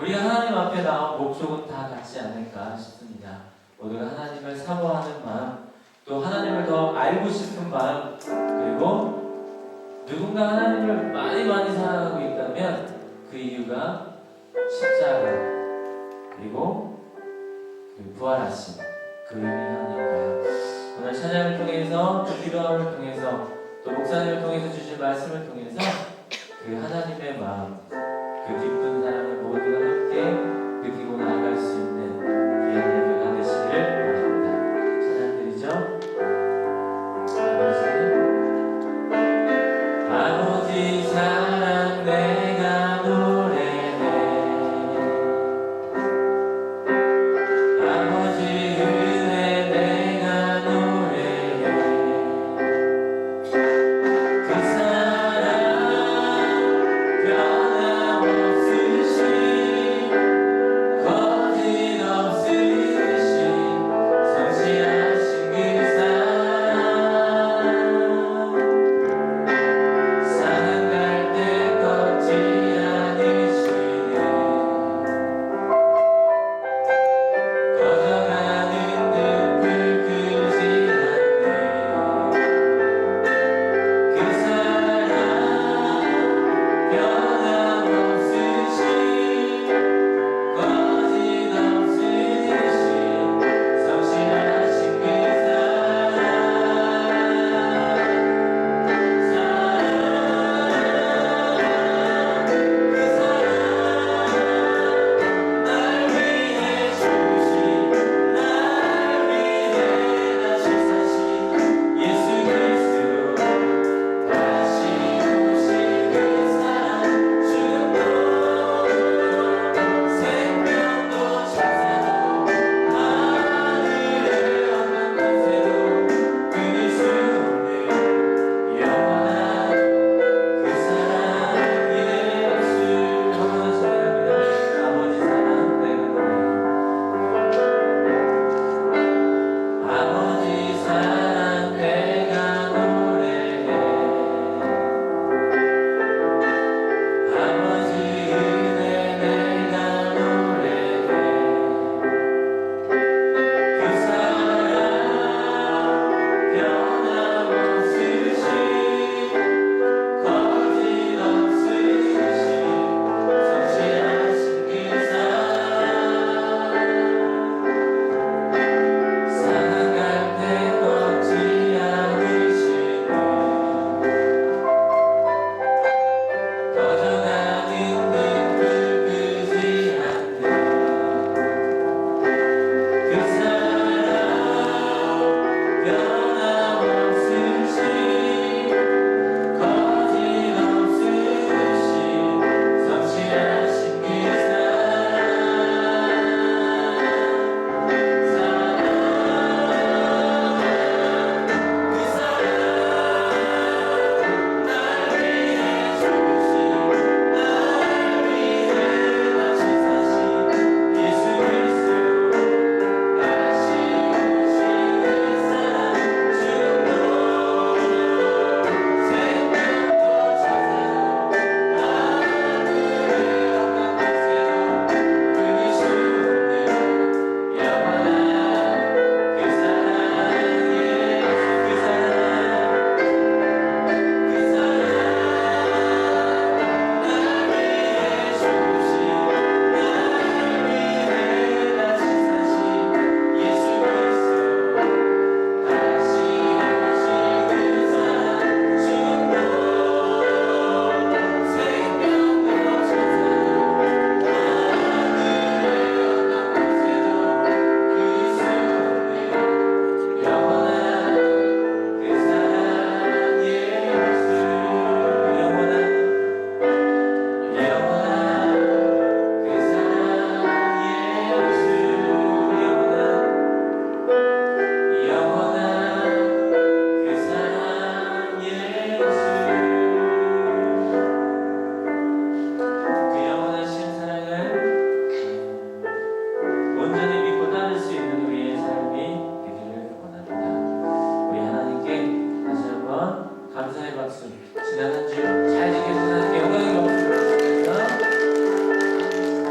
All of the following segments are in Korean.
우리가 하나님 앞에 나온 목적은 다 같지 않을까 싶습니다. 모두가 하나님을 사모하는 마음, 또 하나님을 더 알고 싶은 마음, 그리고 누군가 하나님을 많이 사랑하고 있다면 그 이유가 십자가, 그리고 그 부활하심, 그 의미 아닐까요? 오늘 찬양을 통해서, 또 기도함을 통해서, 또 목사님을 통해서 주신 말씀을 통해서 그 하나님의 마음, 그 기쁜 사랑을 모두가 함께 느끼고 나아갈 수 있는 귀한 예배가 되시기를 바랍니다. 찬양드리죠. 아버지 사랑 내가 노래해, 아버지 은혜 내가 노래해, 그 사랑 변함없으신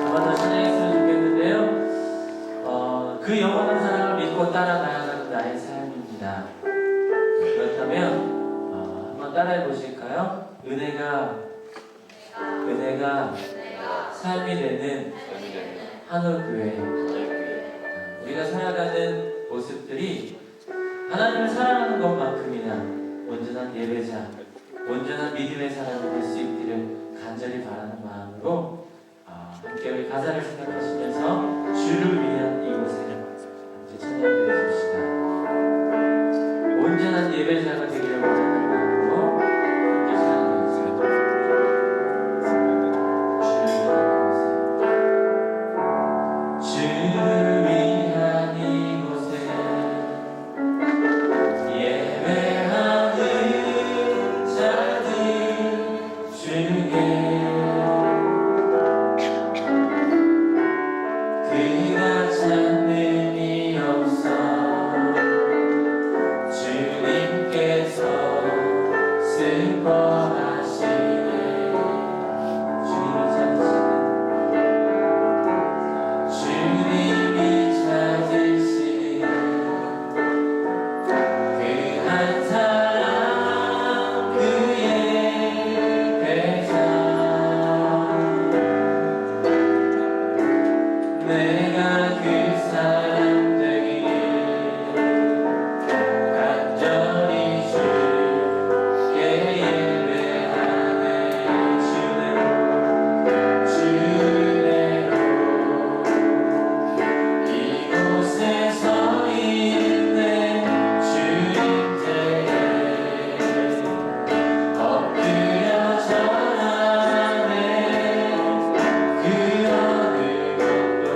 조금만 더 찬양했으면 좋겠는데요. 그 영원한 사랑을 믿고 따라 나아가는 나의 삶입니다. 그렇다면 한번 따라해 보실까요? 은혜가 삶이 되는 한올교회. 우리가 살아가는 모습들이 하나님을 사랑하는 것만큼이나 온전한 예배자, 온전한 믿음의 사람이 될 수 있기를 간절히 바라는 마음으로 함께 우리 가사를 생각하시면서 주를 위한 이곳에 함께 찬양드려 줍시다. 온전한 예배자가 되기를 원하는 마음으로 함께 찬양드려 주시다. 주를 위한 이곳에 예배하는 자들 주께 그가 찾는 이 없어 주님께서 슬퍼하시네. 주님이 찾으시는 그 한 사람 그의 배자 내가 그 사람 되기를 간절히 주께 예배하네. 주내로 이곳에 서 있네. 주님 때에 엎드려 절하네. 그 어느 것도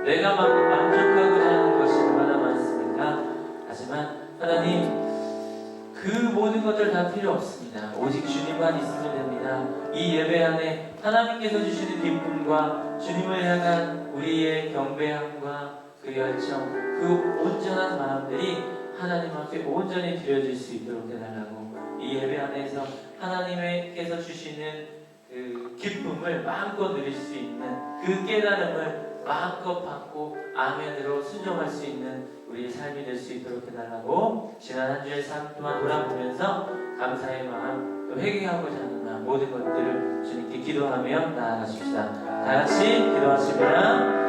내가 만족하고자 하는 것이 얼마나 많습니까? 하지만 하나님, 그 모든 것들 다 필요 없습니다. 오직 주님만 있으면 됩니다. 이 예배 안에 하나님께서 주시는 기쁨과 주님을 향한 우리의 경배함과 그 열정, 그 온전한 마음들이 하나님 앞에 온전히 드려질 수 있도록 해달라고, 이 예배 안에서 하나님께서 주시는 그 기쁨을 마음껏 누릴 수 있는 그 깨달음을 마음껏 받고 아멘으로 순종할 수 있는 우리의 삶이 될 수 있도록 해달라고, 지난 한 주의 삶 동안 돌아보면서 감사의 마음, 또 회개하고자 하는 마음, 모든 것들을 주님께 기도하며 나아가십시다. 다 같이 기도하십니다.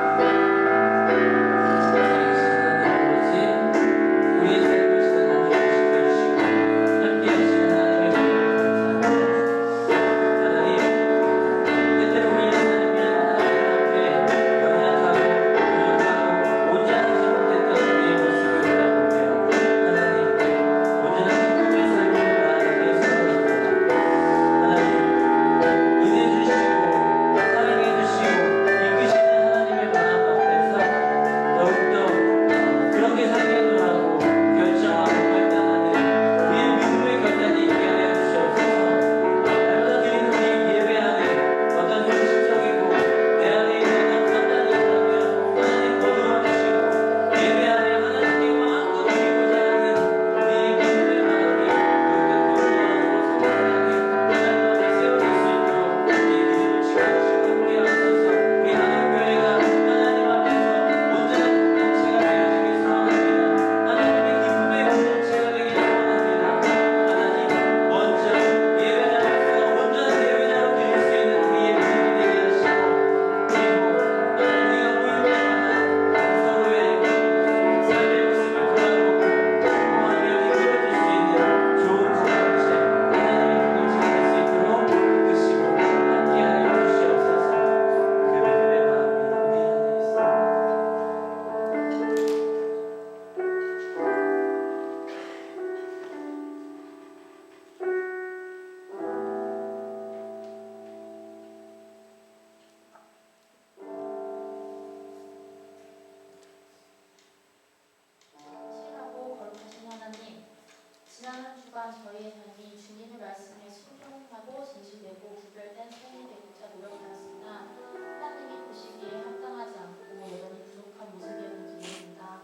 지난 한 주간 저희의 삶이 주님의 말씀에 순종하고 진실되고 구별된 삶이 되고자 노력하였으나 하나님이 보시기에 합당하지 않고 여전히 부족한 모습이었는지입니다.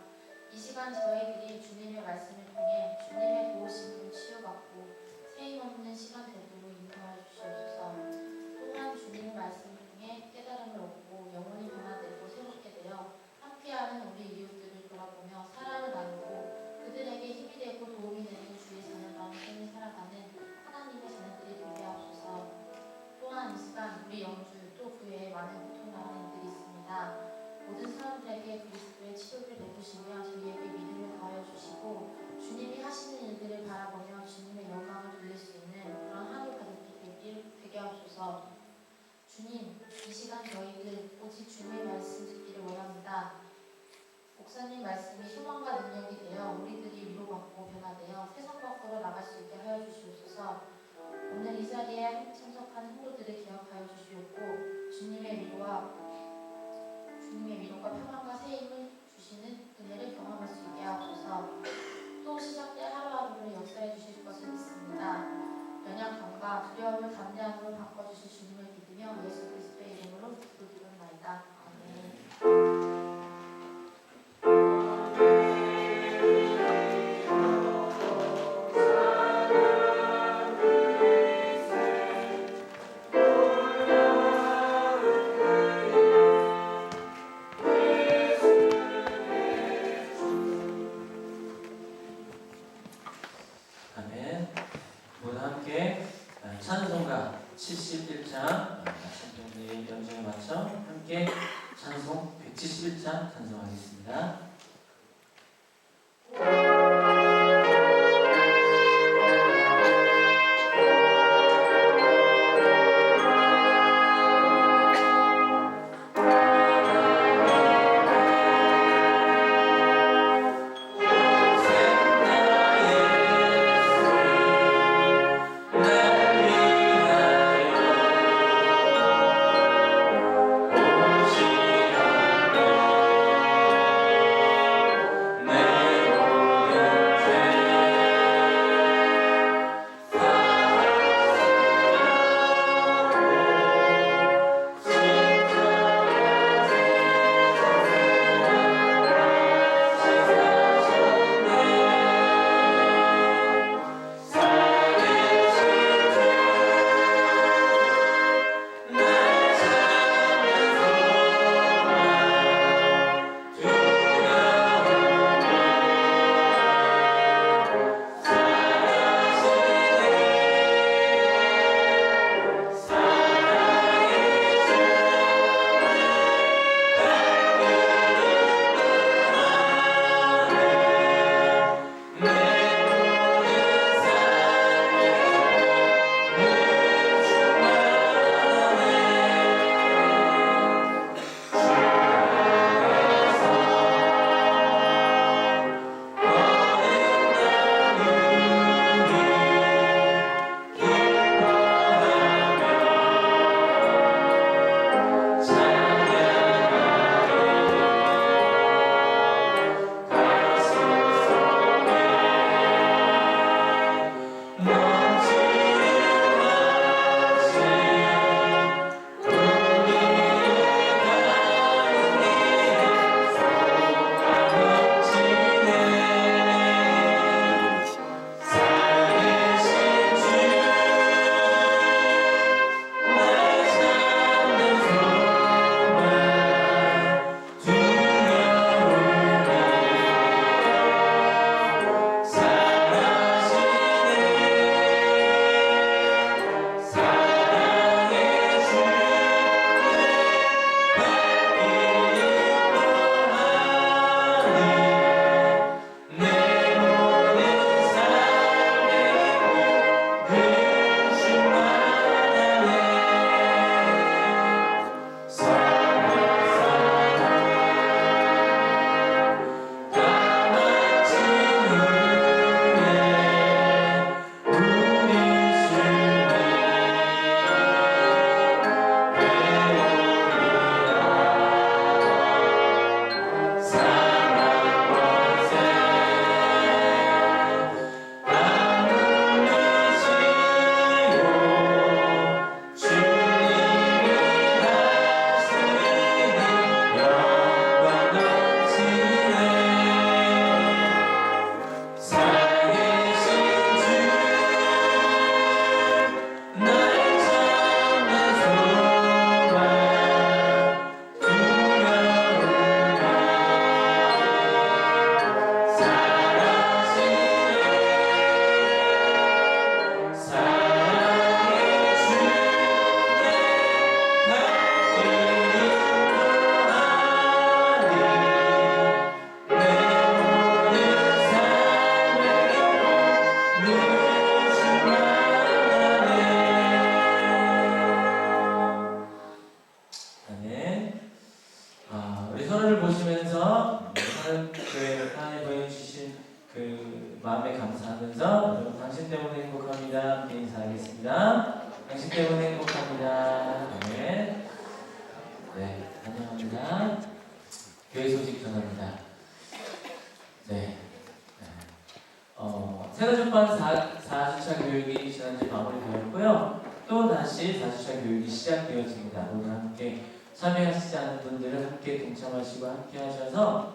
이 시간 저희들이 주님의 말씀을 통해 주님의 도우심을 치유받고 세임없는 시간 되도록 인도하여 주시옵소서. 또한 주님의 말씀을 통해 깨달음을 얻고 영혼이 변화되고 새롭게 되어 함께하는 우리 이웃들을 돌아보며 사랑을 나누고 그들에게 힘이 되고 도움이 되는 주의 자녀다운 삶을 살아가는 하나님의 자녀들이 되게 하옵소서. 또한 이 시간 우리 영주 또 그 외에 많은 고통당하는 이들이 있습니다. 모든 사람들에게 그리스도의 치료를 베푸시며 저희에게 믿음을 더하여 주시고 주님이 하시는 일들을 바라보며 주님의 영광을 돌릴 수 있는 그런 하루 가족들이 되게 하옵소서. 주님, 이 시간 저희들 오직 주님의 말씀 듣기를 원합니다. 목사님 말씀이 소망과 능력이 되어 우리들이 위로받고 변화되어 세상 밖으로 나갈 수 있게 하여 주시옵소서. 오늘 이 자리에 참석한 성도들을 기억하여 주시옵고 주님의 위로가 평안과 세임을 주시는 은혜를 경험할 수 있게 하옵소서. 또 시작될 하루하루를 역사해 주실 것을 믿습니다. 연약함과 두려움을 담대함으로 바꿔주실 주님을 믿으며 예수 그리스도의 이름으로 기도드립니다. 아멘. 찬송가 71장 찬송의 연주에 맞춰 함께 찬송 171장 찬송하겠습니다. 오시라 보면서 하나님 보여주신 그 마음에 감사하면서 여러분 당신 때문에 행복합니다. 함께 인사하겠습니다. 당신 때문에 행복합니다. 네, 환영합니다. 교회 소식 전합니다. 세가족반 4주차 교육이 지난주 마무리되었고요. 또 다시 4주차 교육이 시작되어집니다. 오늘 함께 참여하시지 않은 분들은 함께 동참하시고 함께 하셔서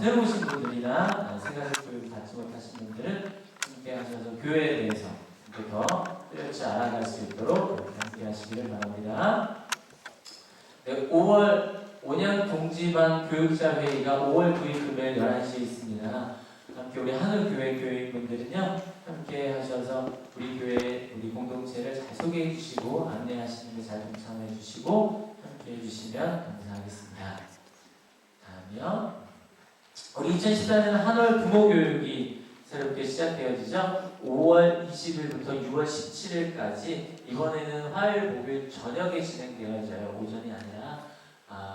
새로 오신 분들이나 세가족 교육 받지 못하신 분들은 함께 하셔서 교회에 대해서 이렇게 더 뚜렷이 알아갈 수 있도록 그렇게 함께 하시기를 바랍니다. 5월 5년 동지반 교육자 회의가 5월 9일 금요일 11시에 있습니다. 함께 우리 하늘교회 교회분들은요 함께 하셔서 우리 교회 우리 공동체를 잘 소개해 주시고 안내하시는 데 잘 동참해 주시고 함께 해주시면 감사하겠습니다. 다음이요. 우리 2014년 한월 부모교육이 새롭게 시작되어지죠. 5월 20일부터 6월 17일까지 이번에는 화요일 목요일 저녁에 진행되어져요. 오전이 아니라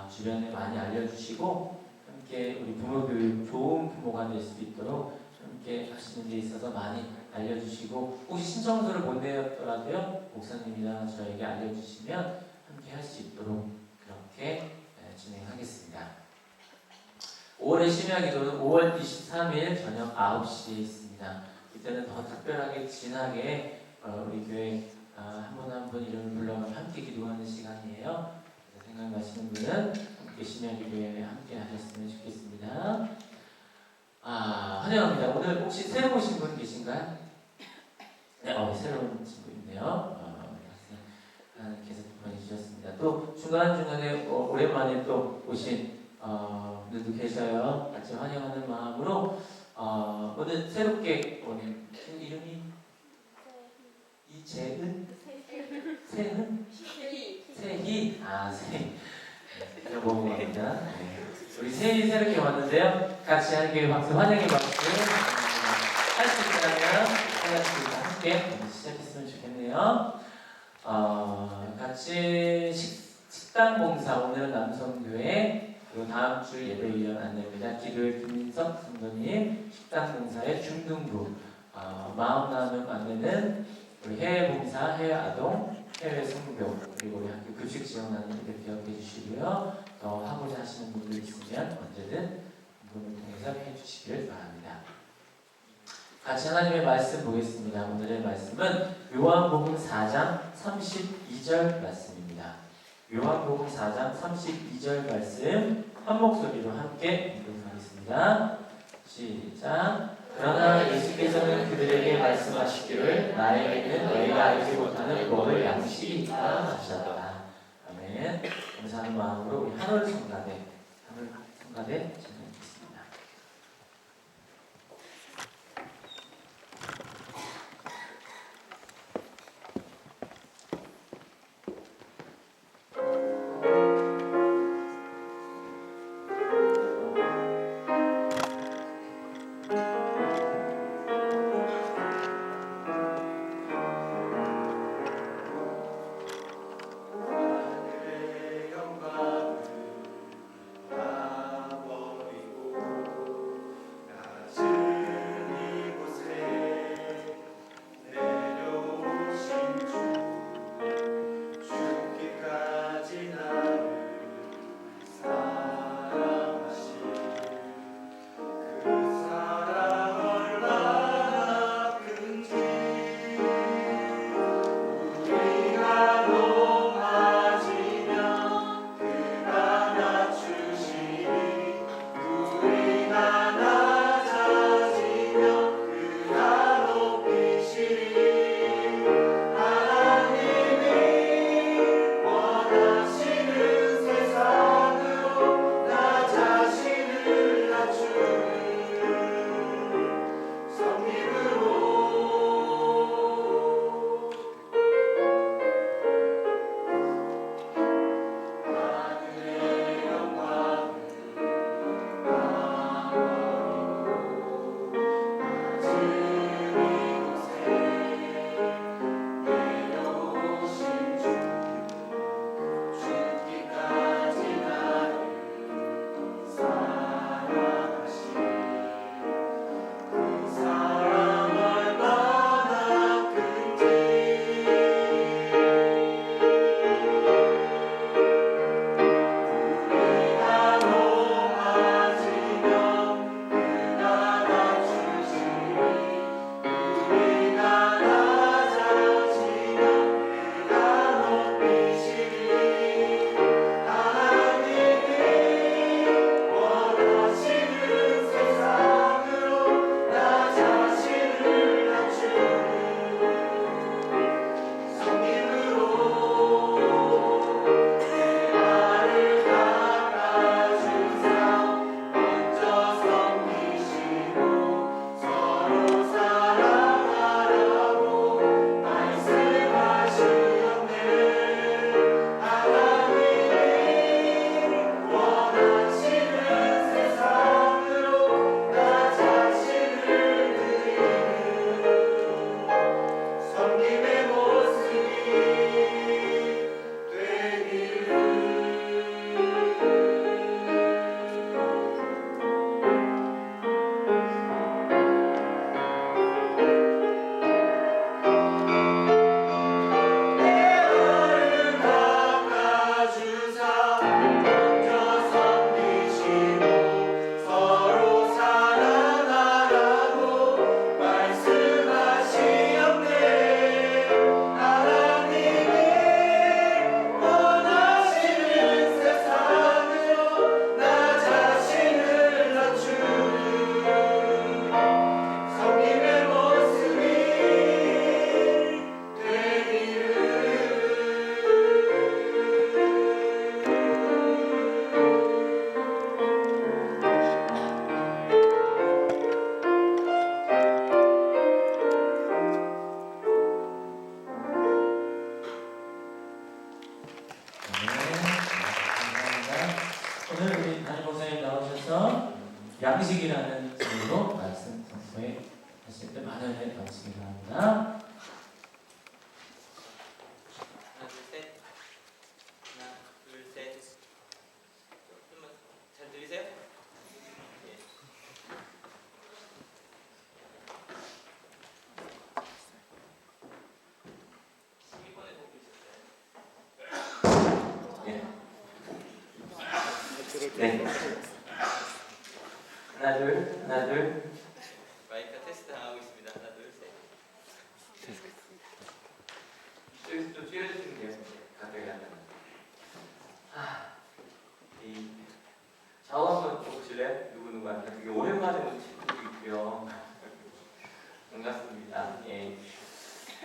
주변에 많이 알려주시고 함께 우리 부모교육 좋은 부모가 될 수 있도록 함께 하시는 데 있어서 많이 알려주시고 혹시 신청서를 못 내었더라도요 목사님이나 저에게 알려주시면 함께 할 수 있도록 그렇게 진행하겠습니다. 5월의 심야 기도는 5월 23일 저녁 9시에 있습니다. 이때는 더 특별하게 진하게 우리 교회 한 분 한 분 이름을 불러가며 함께 기도하는 시간이에요. 생각나시는 분은 함께 심야 기도에 함께 하셨으면 좋겠습니다. 환영합니다. 오늘 혹시 새로 오신 분 계신가요? 네, 새로운 친구 있네요. 하나님께서 보내주셨습니다. 또 중간중간에 오랜만에 또 오신 분들도 계셔요. 같이 환영하는 마음으로 오늘 새롭게 오는 이름이 이재은? 세은? 세희. 세희. 들어보겠습니다. 우리 세희 새롭게 왔는데요. 같이 함께 박수 환영의 박수. 할 수 있다면 하나씩 함께 시작했으면 좋겠네요. 같이 식당 봉사 오늘은 남성교회 그리고 다음 주 예배위원 안내입니다. 기도의 김민석 성도님 식당 봉사의 중등부 마음 나누는 안내는 우리 해외 봉사, 해외 아동, 해외 성교 그리고 우리 학교 급식 지원하는 분들 기억해 주시고요. 더 하고자 하시는 분들 있으면 언제든 문을 통해서 해주시길 바랍니다. 같이 하나님의 말씀 보겠습니다. 오늘의 말씀은 요한복음 4장 32절 말씀입니다. 요한복음 4장 32절 말씀 한 목소리로 함께 읽도록하겠습니다. 시작. 그러나 예수께서는 그들에게 말씀하시기를 나에게는 너희가 알지 못하는 먹을 양식이 있다 하셨다. 아멘. 감사하는 마음으로 우리 한월 성가대 진행하겠습니다. 이어서 양식이라는 제목으로 말씀 선포해 하실 때 많은 은혜 받으시기 바랍니다. 하나 둘 셋. 하나 둘 셋. 좀만 잘 들리세요? 예. 시기권에 보고 있었어요. 예. 네. 하나 둘, 하나 둘. 마이크 테스트 당하고 있습니다. 하나 둘 셋. 여기서 좀 줄여주시면 돼요. 가까이 가면. 이 좌우 한번 보실래요? 누구누구한테 되게 오랜만에 본 친구도 있고요. 반갑습니다. 예.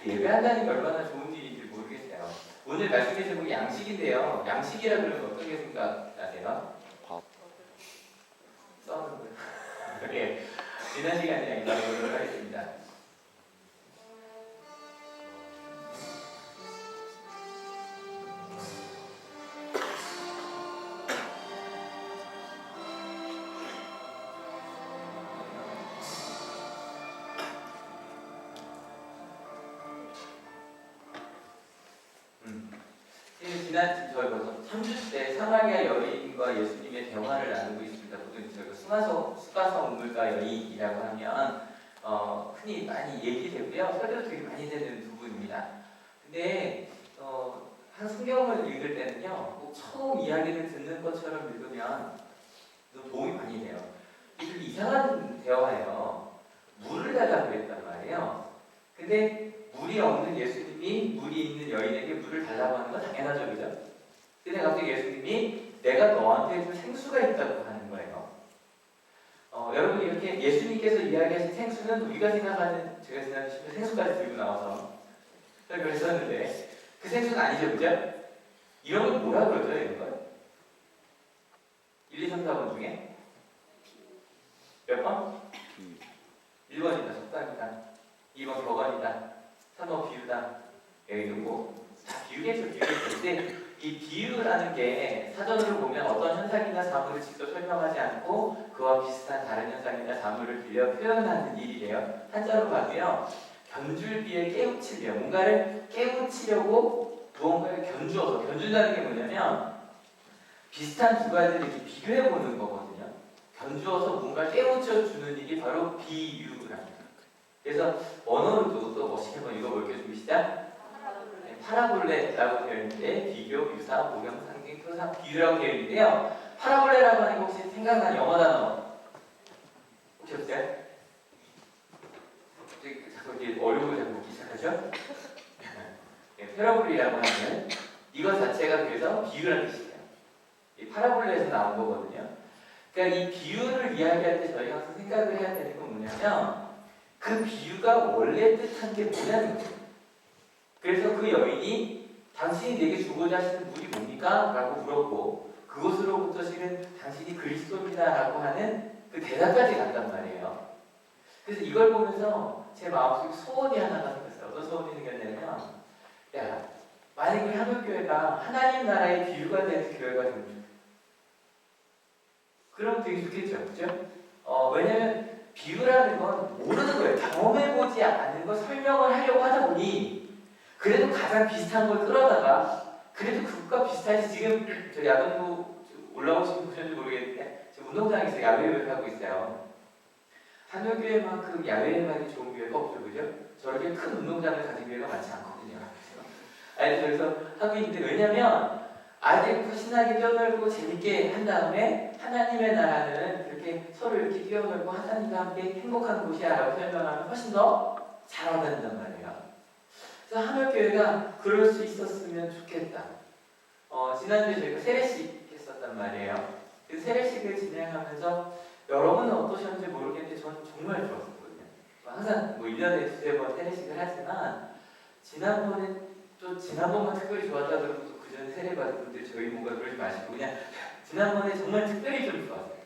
예배한다는 게 얼마나 좋은 일인지 모르겠어요. 오늘 말씀해 제목이 양식인데요. 양식이라 그러면 어떻게 생각하세요? 밥. 써는 거예요. 예. 지난 시간에 나누도록 하겠습니다. 지난 저희가 3주 때 사마리아 여인과 예수님의 대화를 나누고 있습니다. 보통 저희가 수가성 우물가 여인이라고 하면 흔히 많이 얘기되고요. 설교도 되게 많이 되는 부분입니다. 근데 한 성경을 읽을 때는요, 꼭 처음 이야기를 듣는 것처럼 읽으면 좀 도움이 많이 돼요. 이게 이상한 대화예요. 물을 달라고 했단 말이에요. 근데 물이 없는 예수님이 물이 있는 여인에게 물을 달라고 하는 건 당연하죠, 그죠? 근데 갑자기 예수님이 내가 너한테 줄 생수가 있다고 하는 거예요. 여러분 이렇게 예수님께서 이야기하신 생수는 우리가 생각하는 제가 지난 시간에 생수까지 들고 나와서 설교를 했었는데 그 생수는 아니죠, 그죠? 이런 걸 뭐라 그러죠, 이런 걸? 1, 2, 3, 4번 중에 몇 번? 1번이다, 속담이다. 2번 격언이다. 3번 비유다. 여기도 뭐 다 비유겠죠, 비유겠죠. 근데 이 비유라는 게 사전으로 보면 어떤 현상이나 사물을 직접 설명하지 않고 그와 비슷한 다른 현상이나 사물을 빌려 표현하는 일이래요. 한자로 봐도요, 견줄비에 깨우치려, 뭔가를 깨우치려고 무언가를 견주어서, 견준다는 게 뭐냐면 비슷한 두 가지를 이렇게 비교해 보는 거거든요. 견주어서 뭔가를 깨우쳐 주는 일이 바로 비유랍니다. 그래서 언어로도 또 멋있게 한번 읽어볼게요. 준비 시작. 파라볼레라고 되어 있는데 비교, 유사, 모형, 상징, 표상, 비유라고 되어 있는데요. 파라볼레라고 하는 거 혹시 생각나는 영어 단어 혹시 없어요? 자꾸 이렇게 어려운 걸 자꾸 묻기 시작하죠? 네, 패러볼이라고 하는 이것 자체가 그래서 비유라는 뜻이에요. 이 파라볼레에서 나온 거거든요. 그러니까 이 비유를 이야기할 때 저희가 항상 생각을 해야 되는 건 뭐냐면 그 비유가 원래 뜻한 게 뭐냐는 거예요. 그래서 그 여인이 당신이 내게 주고자 하시는 물이 뭡니까? 라고 물었고 그것으로부터 실은 당신이 그리스도입니다 라고 하는 그 대답까지 간단 말이에요. 그래서 이걸 보면서 제 마음속에 소원이 하나가 생겼어요. 어떤 소원이 생겼냐면 야, 만약 우리 한국교회가 하나님 나라의 비유가 되는 교회가 되면 좋겠다. 그럼 되게 좋겠죠. 그죠? 왜냐면 비유라는 건 모르는 거예요. 경험해보지 않은 거 설명을 하려고 하다 보니 그래도 가장 비슷한 걸 끌어다가 그래도 그것과 비슷하지. 지금 저 야동부 올라오신 보셨는지 모르겠는데 지금 운동장에서 야외를 하고 있어요. 한국교회만큼 야외에만 좋은 교회가 없죠. 그죠? 저렇게 큰 운동장을 가진 교회가 많지 않거든요. 아니 그래서 하고 있는데 왜냐면 아직 신나게 뛰어놀고 재밌게 한 다음에 하나님의 나라는 그렇게 서로 이렇게 뛰어놀고 하나님과 함께 행복한 곳이야 라고 설명하면 훨씬 더 잘 와닿는단 말이에요. 그래서 하늘교회가 그럴 수 있었으면 좋겠다. 지난주에 저희가 세례식 했었단 말이에요. 그 세례식을 진행하면서 여러분은 어떠셨는지 모르겠는데 저는 정말 좋았었거든요. 항상 뭐 1년에 두세 번 세례식을 하지만 지난번만 특별히 좋았다 그러고 또 그전에 세례 받은 분들 저희 뭔가 그러지 마시고 그냥 지난번에 정말 특별히 좀 좋았어요.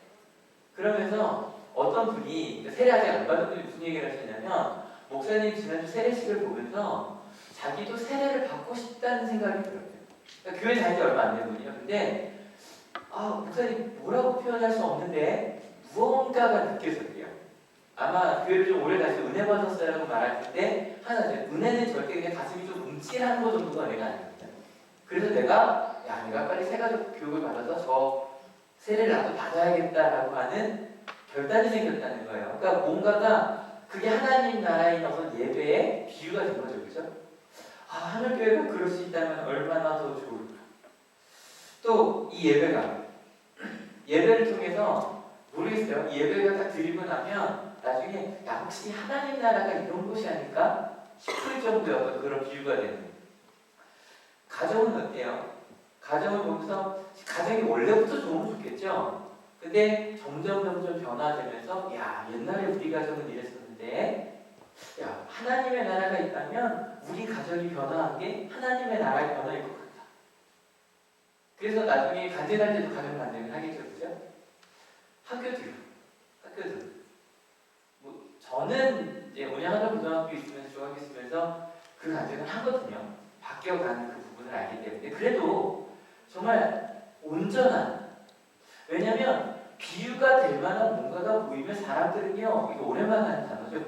그러면서 어떤 분이 세례 아직 안 받은 분이 무슨 얘기를 하시냐면 목사님 지난주 세례식을 보면서 자기도 세례를 받고 싶다는 생각이 들었대요. 그러니까 교회 다닌 지 얼마 안 된 분이에요. 근데 목사님 뭐라고 표현할 수 없는데 성자가 느껴졌대요. 아마 교회를 좀 오래 다시 은혜 받았어요라고 말할 텐데 하나는 은혜는 절대 그냥 가슴이 좀 움찔하는 거 정도가 은혜가 아닙니다. 그래서 내가 빨리 새가족 교육을 받아서 저 세례를 나도 받아야겠다라고 하는 결단이 생겼다는 거예요. 그러니까 뭔가가 그게 하나님 나라에 어떤 예배의 비유가 된 거죠. 그죠? 아, 하늘교회가 그럴 수 있다면 얼마나 더 좋을까. 또 이 예배를 통해서 모르겠어요. 이 예배가 딱 드리고 나면 나중에 야 혹시 하나님 나라가 이런 곳이 아닐까 싶을 정도의 어떤 그런 비유가 되는 거예요. 가정은 어때요? 가정을 보면서 가정이 원래부터 좋으면 좋겠죠. 근데 점점 변화되면서 야 옛날에 우리 가정은 이랬었는데 야 하나님의 나라가 있다면 우리 가정이 변화한 게 하나님의 나라의 변화일 것 같다. 그래서 나중에 간증할 때도 가정 간증을 하겠죠, 그죠? 학교들 뭐 저는 이제 운영하던 고등학교 있으면서 중학교 있으면서 그 간증을 하거든요. 바뀌어가는 그 부분을 알기 때문에. 그래도 정말 온전한, 왜냐면 비유가 될 만한 뭔가가 보이면 사람들은요, 이거 오랜만에 하는 단어죠.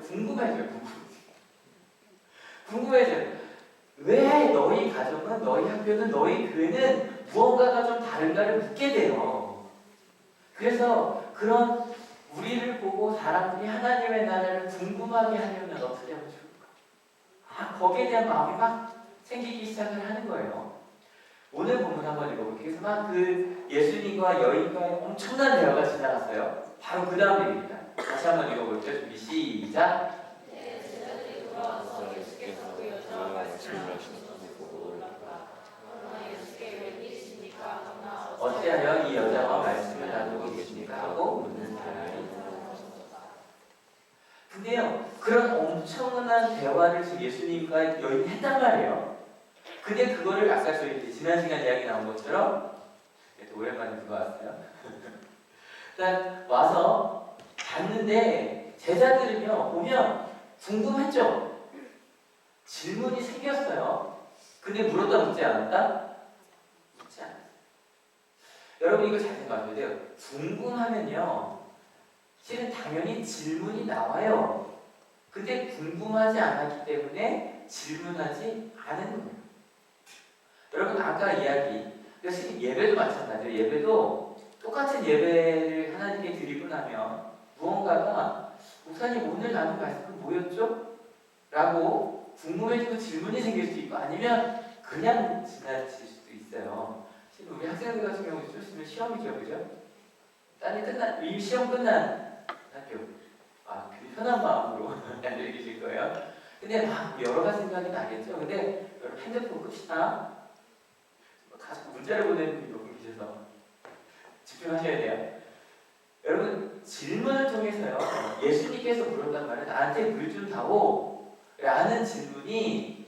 궁금해져요. 왜 너희 가정은, 너희 학교는, 너희 교회는 무언가가 좀 다른가를 묻게 돼요. 그래서 그런 우리를 보고 사람들이 하나님의 나라를 궁금하게 하려면 어떻게 하면 좋을까? 거기에 대한 마음이 막 생기기 시작을 하는 거예요. 오늘 본문 한번 읽어볼게요. 그래서 막 그 예수님과 여인과의 엄청난 대화가 지나갔어요. 바로 그 다음 얘기입니다. 다시 한번 읽어볼게요. 준비 시작. 어찌하여 이 여자와 말씀을 나누고 계십니까? 하고 묻는 사람이 근데요, 그런 엄청난 대화를 지금 예수님과 여인이 했단 말이에요. 근데 그거를 아까 저희 지난 시간 이야기 나온 것처럼 또 오랜만에 누가 왔어요? 일단 와서 봤는데 제자들은요 보면 궁금했죠. 질문이 생겼어요. 근데 물었다 묻지 않았다? 묻지 않았어요. 여러분 이거 잘 생각하셔야 돼요. 궁금하면요 실은 당연히 질문이 나와요. 근데 궁금하지 않았기 때문에 질문하지 않은 거예요. 여러분 아까 이야기, 사실 예배도 마찬가지예요. 예배도 똑같은 예배를 하나님께 드리고 나면 무언가가 목사님 오늘 나눈 말씀은 뭐였죠? 라고 궁금해지고 질문이 생길 수도 있고 아니면 그냥 지나칠 수도 있어요. 지금 우리 학생들 같은 경우 좀 있으면 시험이죠, 그죠? 이미 시험 끝난 학교. 그 편한 마음으로 앉아 계실 거예요. 근데 막 여러 가지 생각이 나겠죠. 근데 여러분 핸드폰 끕시다. 가서 문자를 보내는 분이 몇 분 계셔서 집중하셔야 돼요. 여러분 질문을 통해서요. 예수님께서 물었단 말은 나한테 물 좀 다오 라는 질문이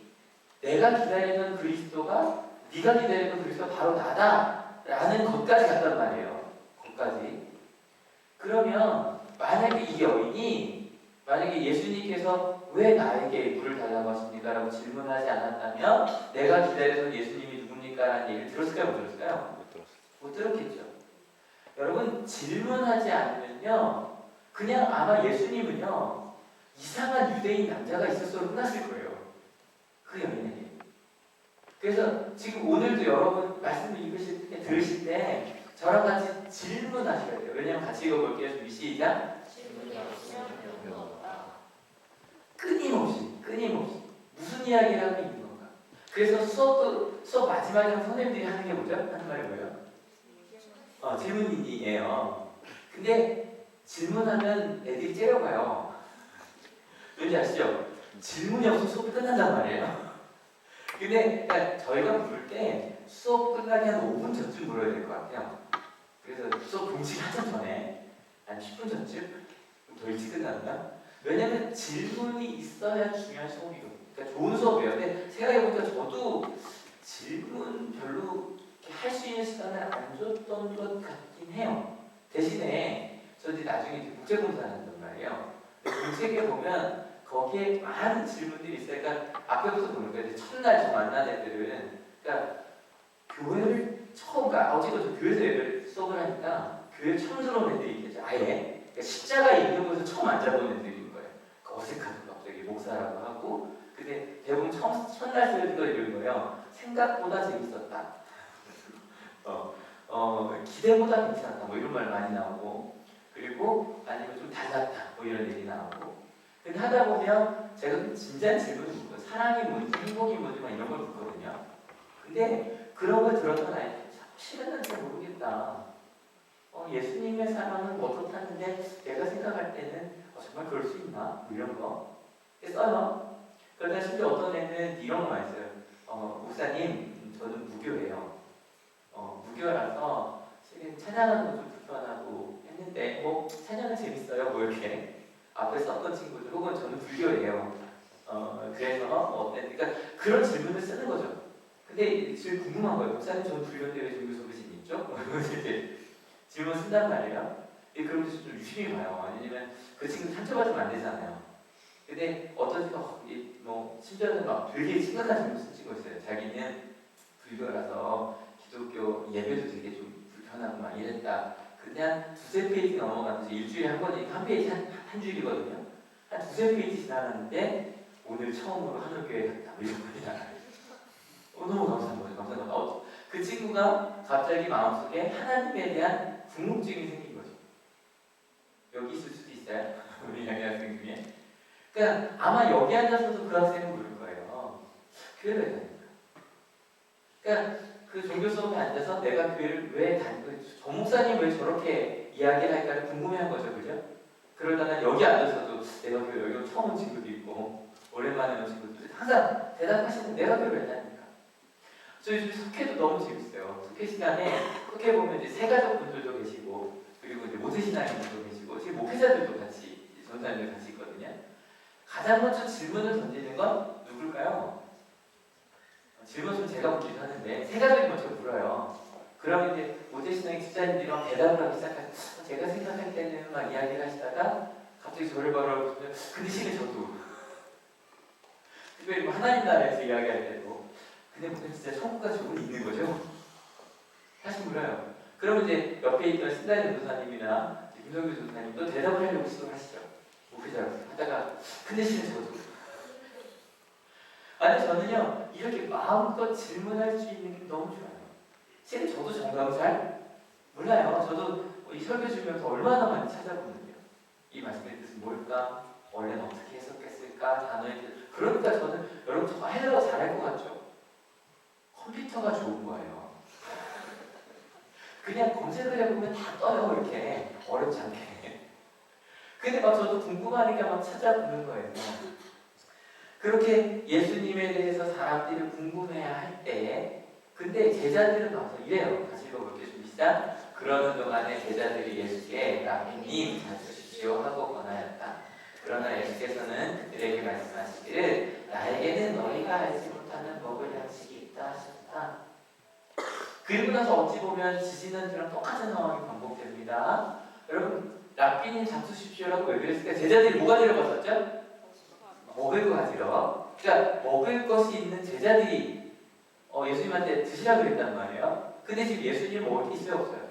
내가 기다리는 그리스도가 네가 기다리는 그리스도가 바로 나다 라는 것까지 갔단 말이에요. 것까지. 그러면 만약에 이 여인이 만약에 예수님께서 왜 나에게 물을 달라고 하십니까? 라고 질문하지 않았다면 내가 기다리던 예수님이 누굽니까? 라는 얘기를 들었을까요? 못 들었을까요? 못 들었겠죠. 여러분 질문하지 않으면요 그냥 아마 예수님은요 이상한 유대인 남자가 있었어로 끝났을 거예요. 그 여인에게. 그래서 지금 오늘도 여러분 말씀을 읽으실 때 들으실 때 저랑 같이 질문하셔야 돼요. 왜냐면 같이 읽어볼게요. 준비 시작. 끊임없이 무슨 이야기를 하고 있는 건가? 그래서 수업 마지막에 선생님들이 하는 게 뭐죠? 하는 말이 뭐예요? 질문이에요. 근데 질문하면 애들이 째려봐요. 왠지 아시죠? 질문이 없으면 수업이 끝난단 말이에요. 근데 그러니까 저희가 부를 때 수업 끝나기 한 5분 전쯤 물어야 될 것 같아요. 그래서 수업 동시에 한참 전에 한 10분 전쯤 더 일찍 끝났나? 왜냐면 질문이 있어야 중요한 수업이거든요. 그러니까 좋은 수업이에요. 근데 생각해보니까 저도 질문 별로 할 수 있는 시간을 안 줬던 것 같긴 해요. 대신에 저 이제 나중에 국제공사한단 말이에요. 국책에 보면 거기에 많은 질문들이 있어요. 그러니까 앞에부터 보는 거예요. 첫날 저 만난 애들은 그러니까 교회를 처음, 그러니까 어제도 저 교회에서 예배를 수업을 하니까 교회 처음 들어온 애들이 있겠죠. 아예. 그러니까 십자가 있는 곳에서 처음 앉아본 애들인 거예요. 어색하고 갑자기 목사라고 하고, 근데 대부분 첫날 설교가 이런 거예요. 생각보다 재밌었다. 기대보다 괜찮았다. 뭐 이런 말 많이 나오고, 그리고 아니면 좀 달랐다. 뭐 이런 얘기 나오고. 근데 하다 보면 제가 진지한 질문을 묻고, 사랑이 뭔지, 행복이 뭔지 막 이런 걸 묻거든요. 근데 그런 걸 들었던 아이들, 실은 난 잘 모르겠다. 예수님의 사랑은 어떻다는데 내가 생각할 때는 정말 그럴 수 있나? 뭐 이런 거 써요. 그러다 심지어 어떤 애는 이런 거 많이 써요. 목사님, 저는 무교예요. 무교라서 지금 찬양하는 거 좀 불편하고 했는데 뭐 찬양은 재밌어요. 뭐 이렇게 앞에 썼던 친구들 혹은 저는 불교예요. 그래서 그러니까 그런 질문을 쓰는 거죠. 근데 제일 궁금한 거예요. 목사님, 저는 불교인데 왜 종교 소개신이 있죠? 이렇게 질문 쓴단 말이에요. 그러면 좀 유심히 봐요. 아니면 그 친구 상처받으면 안 되잖아요. 근데 어떤 뭐 심지어는 막 되게 심각한 질문 쓴 친구가 있어요. 자기는 불교라서 기독교 예배도 되게 좀 불편하고 막 이랬다. 그냥 두세 페이지 넘어가면서 일주일에 한 번이니까 한 페이지 한 줄이거든요. 한 두세 페이지 지나갔는데 오늘 처음으로 하늘교회 갔다. 뭐 이런 거냐. 너무 감사한 거죠. 감사한 거. 그 친구가 갑자기 마음속에 하나님에 대한 궁금증이 생긴 거죠. 여기 있을 수도 있어요. 우리 양희 학생 중에. 그러니까 아마 여기 앉아서도 그 학생은 모를 거예요. 교회를 왜 다닐까? 그러니까 그 종교 수업에 앉아서 내가 교회를 왜 다니고 저 목사님 왜 저렇게 이야기를 할까를 궁금해한 거죠, 그죠? 그러다가 여기 앉아서도 내가 교회 여기 처음 온 친구도 있고 오랜만에 온 친구도 항상 대답하시는 내가 교회를 왜 다닐까? 저희 집 속회도 너무 재밌어요. 속회 시간에 속회 보면 이제 세가족 분들도 계시고 그리고 이제 모태신앙인들도 계시고 지금 목회자들도 같이 전사님들 같이 있거든요. 가장 먼저 질문을 던지는 건 누굴까요? 질문은 제가 묻기도 하는데 세가족이 먼저 물어요. 그러면 이제 모태신앙인 집사님들이 막 대답을 하기 시작해요. 제가 생각할 때는 막 이야기를 하시다가 갑자기 저를 바라보시면 그 대신에 저도 특별히 뭐 하나님 나라에서 이야기할 때도 근데 목사님 진짜 천국과 지옥은 있는 거죠? 다시 물어요. 그러면 이제 옆에 있던 신다니 전도사님이나 김성규 전도사님도 대답을 하려고 시도하시죠. 목회자로 하다가 그 대신에 저도 아니 저는요 이렇게 마음껏 질문할 수 있는 게 너무 좋아요. 실은 저도 정답을 잘 몰라요. 저도 이 설교 주면서 얼마나 많이 찾아보는데요. 이 말씀의 뜻은 뭘까? 원래는 어떻게 해석했을까? 단어의 뜻. 그러니까 저는 여러분 저 헬라어 잘할 것 같죠? 컴퓨터가 좋은 거예요. 그냥 검색을 해보면 다 떠요. 이렇게 어렵지 않게. 근데 막 저도 궁금하니까 막 찾아보는 거예요. 그렇게 예수님에 대해서 사람들이 궁금해야 할 때, 근데 제자들은 와서 이래요. 같이 읽어볼게요. 시작. 그러는 동안에 제자들이 예수께 라비님 찾으십시오 하고 권하였다. 그러나 예수께서는 그들에게 말씀하시기를 나에게는 너희가 알지 못하는 먹을 양식이 있다 하셨다. 그리고 나서 어찌 보면 지지난주랑 똑같은 상황이 반복됩니다. 여러분 라비님 잡수십시오라고 왜 그랬을까? 제자들이 뭐가 데려갔었죠? 먹을 거 가지러. 그러니까 먹을 것이 있는 제자들이 예수님한테 드시라고 그랬단 말이에요. 근데 지금 예수님 먹을 게 있어요, 없어요?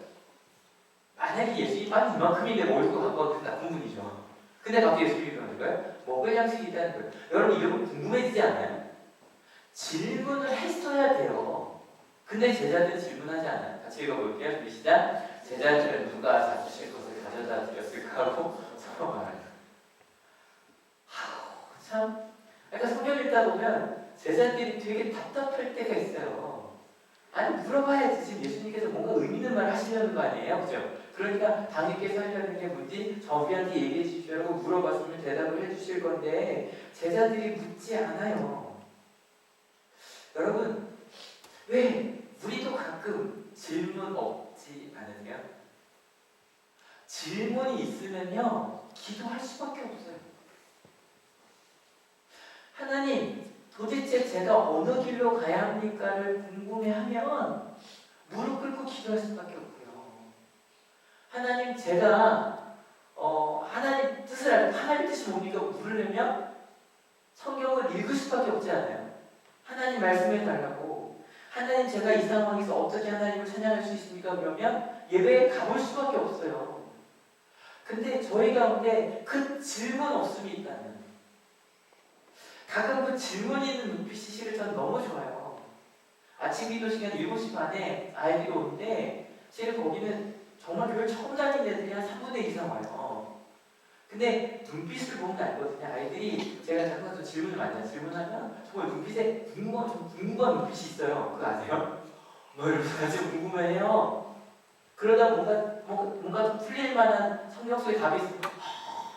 만약에 예수님이 빵 이만큼인데 먹을 거 갖고 와도 나쁜 분이죠. 근데 갑자기 예수님이 그러는 거예요? 먹을 양식이 있다는 거예요. 여러분 이런 거 궁금해지지 않아요? 질문을 했어야 돼요. 근데 제자들은 질문하지 않아요. 같이 읽어볼게요. 시작. 제자들은 누가 잡수실 것을 가져다 드렸을까 하고 서로 말해요. 참, 그러니까 성경 읽다 보면 제자들이 되게 답답할 때가 있어요. 아니 물어봐야지. 지금 예수님께서 뭔가 의미 있는 말 하시려는 거 아니에요? 그죠? 그러니까 당신께서 하려는 게 뭔지 저희한테 얘기해 주십시오라고 물어봤으면 대답을 해주실 건데 제자들이 묻지 않아요. 여러분 왜 우리도 가끔 질문 없지 않으세요? 질문이 있으면요 기도할 수밖에 없어요. 하나님 도대체 제가 어느 길로 가야 합니까를 궁금해하면 무릎 꿇고 기도할 수밖에 없고요. 하나님 제가 하나님 뜻을 알고 하나님 뜻이 뭡니까 물으려면 성경을 읽을 수밖에 없지 않아요. 하나님 말씀해 달라고. 하나님 제가 이 상황에서 어떻게 하나님을 찬양할 수 있습니까? 그러면 예배에 가볼 수밖에 없어요. 근데 저희 가운데 그 질문 없음이 있다면, 가끔 그 질문 있는 눈빛이 실은 전 너무 좋아요. 아침 기도 시간 7시 반에 아이들이 오는데 실은 거기는 정말 교회 처음 다니는 애들이 한 3분의 2 이상 와요. 근데 눈빛을 보면 알거든요. 아이들이 제가 자꾸 질문을 많이 해요. 질문하면 정말 눈빛에 궁금한 눈빛이 있어요. 그거 아세요? 뭐 이러면서 같이 궁금해해요. 그러다 뭔가 좀 풀릴 만한 성경 속에 답이 있으면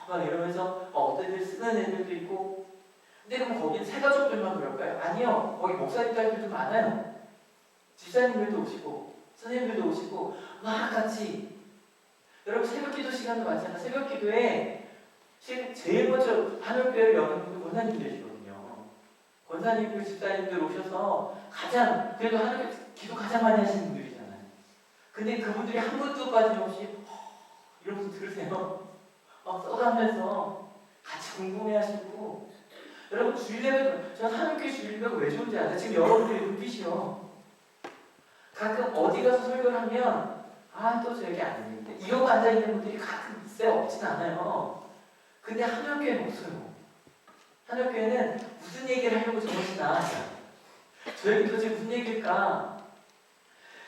막 이러면서 어떤 일을 쓰는 애들도 있고. 근데 그럼 거기는 새 가족들만 그럴까요? 아니요. 거기 목사님 딸들도 많아요. 집사님들도 오시고 선생님들도 오시고 막 같이. 여러분 새벽 기도 시간도 많잖아요. 새벽 기도에 제일 먼저 하늘교회를 여는 분들 권사님들이시거든요. 권사님들, 집사님들 오셔서 그래도 하늘교회 기도 가장 많이 하시는 분들이잖아요. 근데 그분들이 한 분도 빠짐없이 이러면서 들으세요. 써가면서 같이 궁금해하시고. 여러분 주일예배, 저는 하늘교회 주일예배가 왜 좋은지 아세요? 지금 여러분들의 눈빛이요. 가끔 어디 가서 설교를 하면 또 저에게 안 되는데 이러고 앉아있는 분들이 가끔 있어요. 없진 않아요. 근데 하늘교회는 없어요. 하늘교회는 무슨 얘기를 하려고 저러시나, 저에게 도대체 무슨 얘기일까?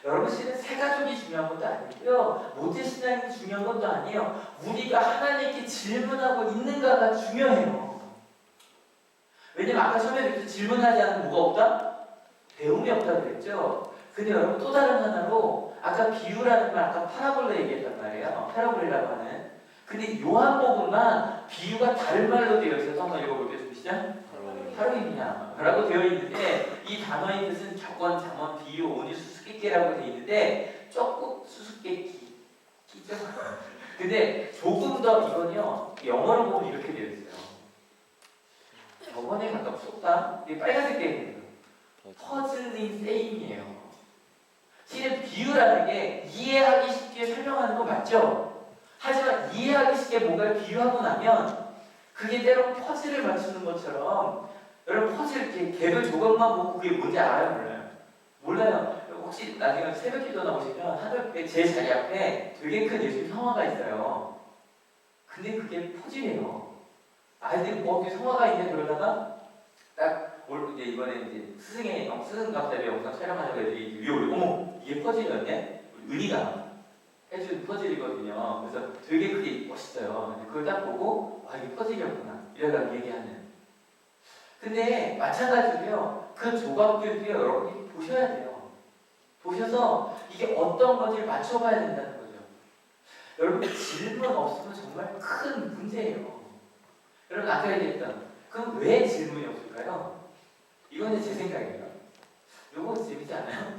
여러분 실은 새 가족이 중요한 것도 아니고요, 모태신앙이 중요한 것도 아니에요. 우리가 하나님께 질문하고 있는가가 중요해요. 왜냐면 아까 처음에 그랬죠. 질문하지 않으면 뭐가 없다? 배움이 없다 그랬죠. 근데 여러분 또 다른 하나로 아까 비유라는 말, 아까 파라볼레 얘기했단 말이에요. 파라볼레라고 하는. 근데 요한복음만 비유가 다른 말로 되어 있어서 한번 읽어볼게요. 좀 시작. 하루이냐 라고 되어 있는데 이 단어의 뜻은 격언, 잠언, 비유, 오니, 수수께끼라고 되어 있는데 조금 수수께끼 끼죠. 근데 조금 더 이건요, 영어로 보면 이렇게 되어 있어요. 격언에 가깝고 속담, 이게 빨간색 되어 있는 거예요. 퍼즐링 세임이에요. 실은 비유라는 게 이해하기 쉽게 설명하는 거 맞죠? 하지만 이해하기 쉽게 뭔가를 비유하고 나면 그게 때로 퍼즐을 맞추는 것처럼, 여러분 퍼즐 이렇게 개별 조각만 보고 그게 뭔지 알아요? 몰라요? 몰라요. 혹시 나중에 새벽 기도 나오시면 하늘에 제 자리 앞에 되게 큰 예수님 성화가 있어요. 근데 그게 퍼즐이에요. 아이들이 어디 성화가 있네 그러다가 딱 이제 이번에 이제 스승 감사회 영상 촬영하려고 애들이 위에 올려, 어머 이게 퍼즐이었네? 은희가 해준 퍼즐이거든요. 그래서 되게 그게 멋있어요. 그걸 딱 보고 이게 퍼즐이었구나 이러다가 얘기하는. 근데 마찬가지로요, 그 조각들도요 여러분이 보셔야 돼요. 보셔서 이게 어떤 건지 맞춰봐야 된다는 거죠. 여러분 질문 없으면 정말 큰 문제예요. 여러분 아까 얘기했던, 그럼 왜 질문이 없을까요? 이거는 제 생각이에요. 요거 재밌지 않아요?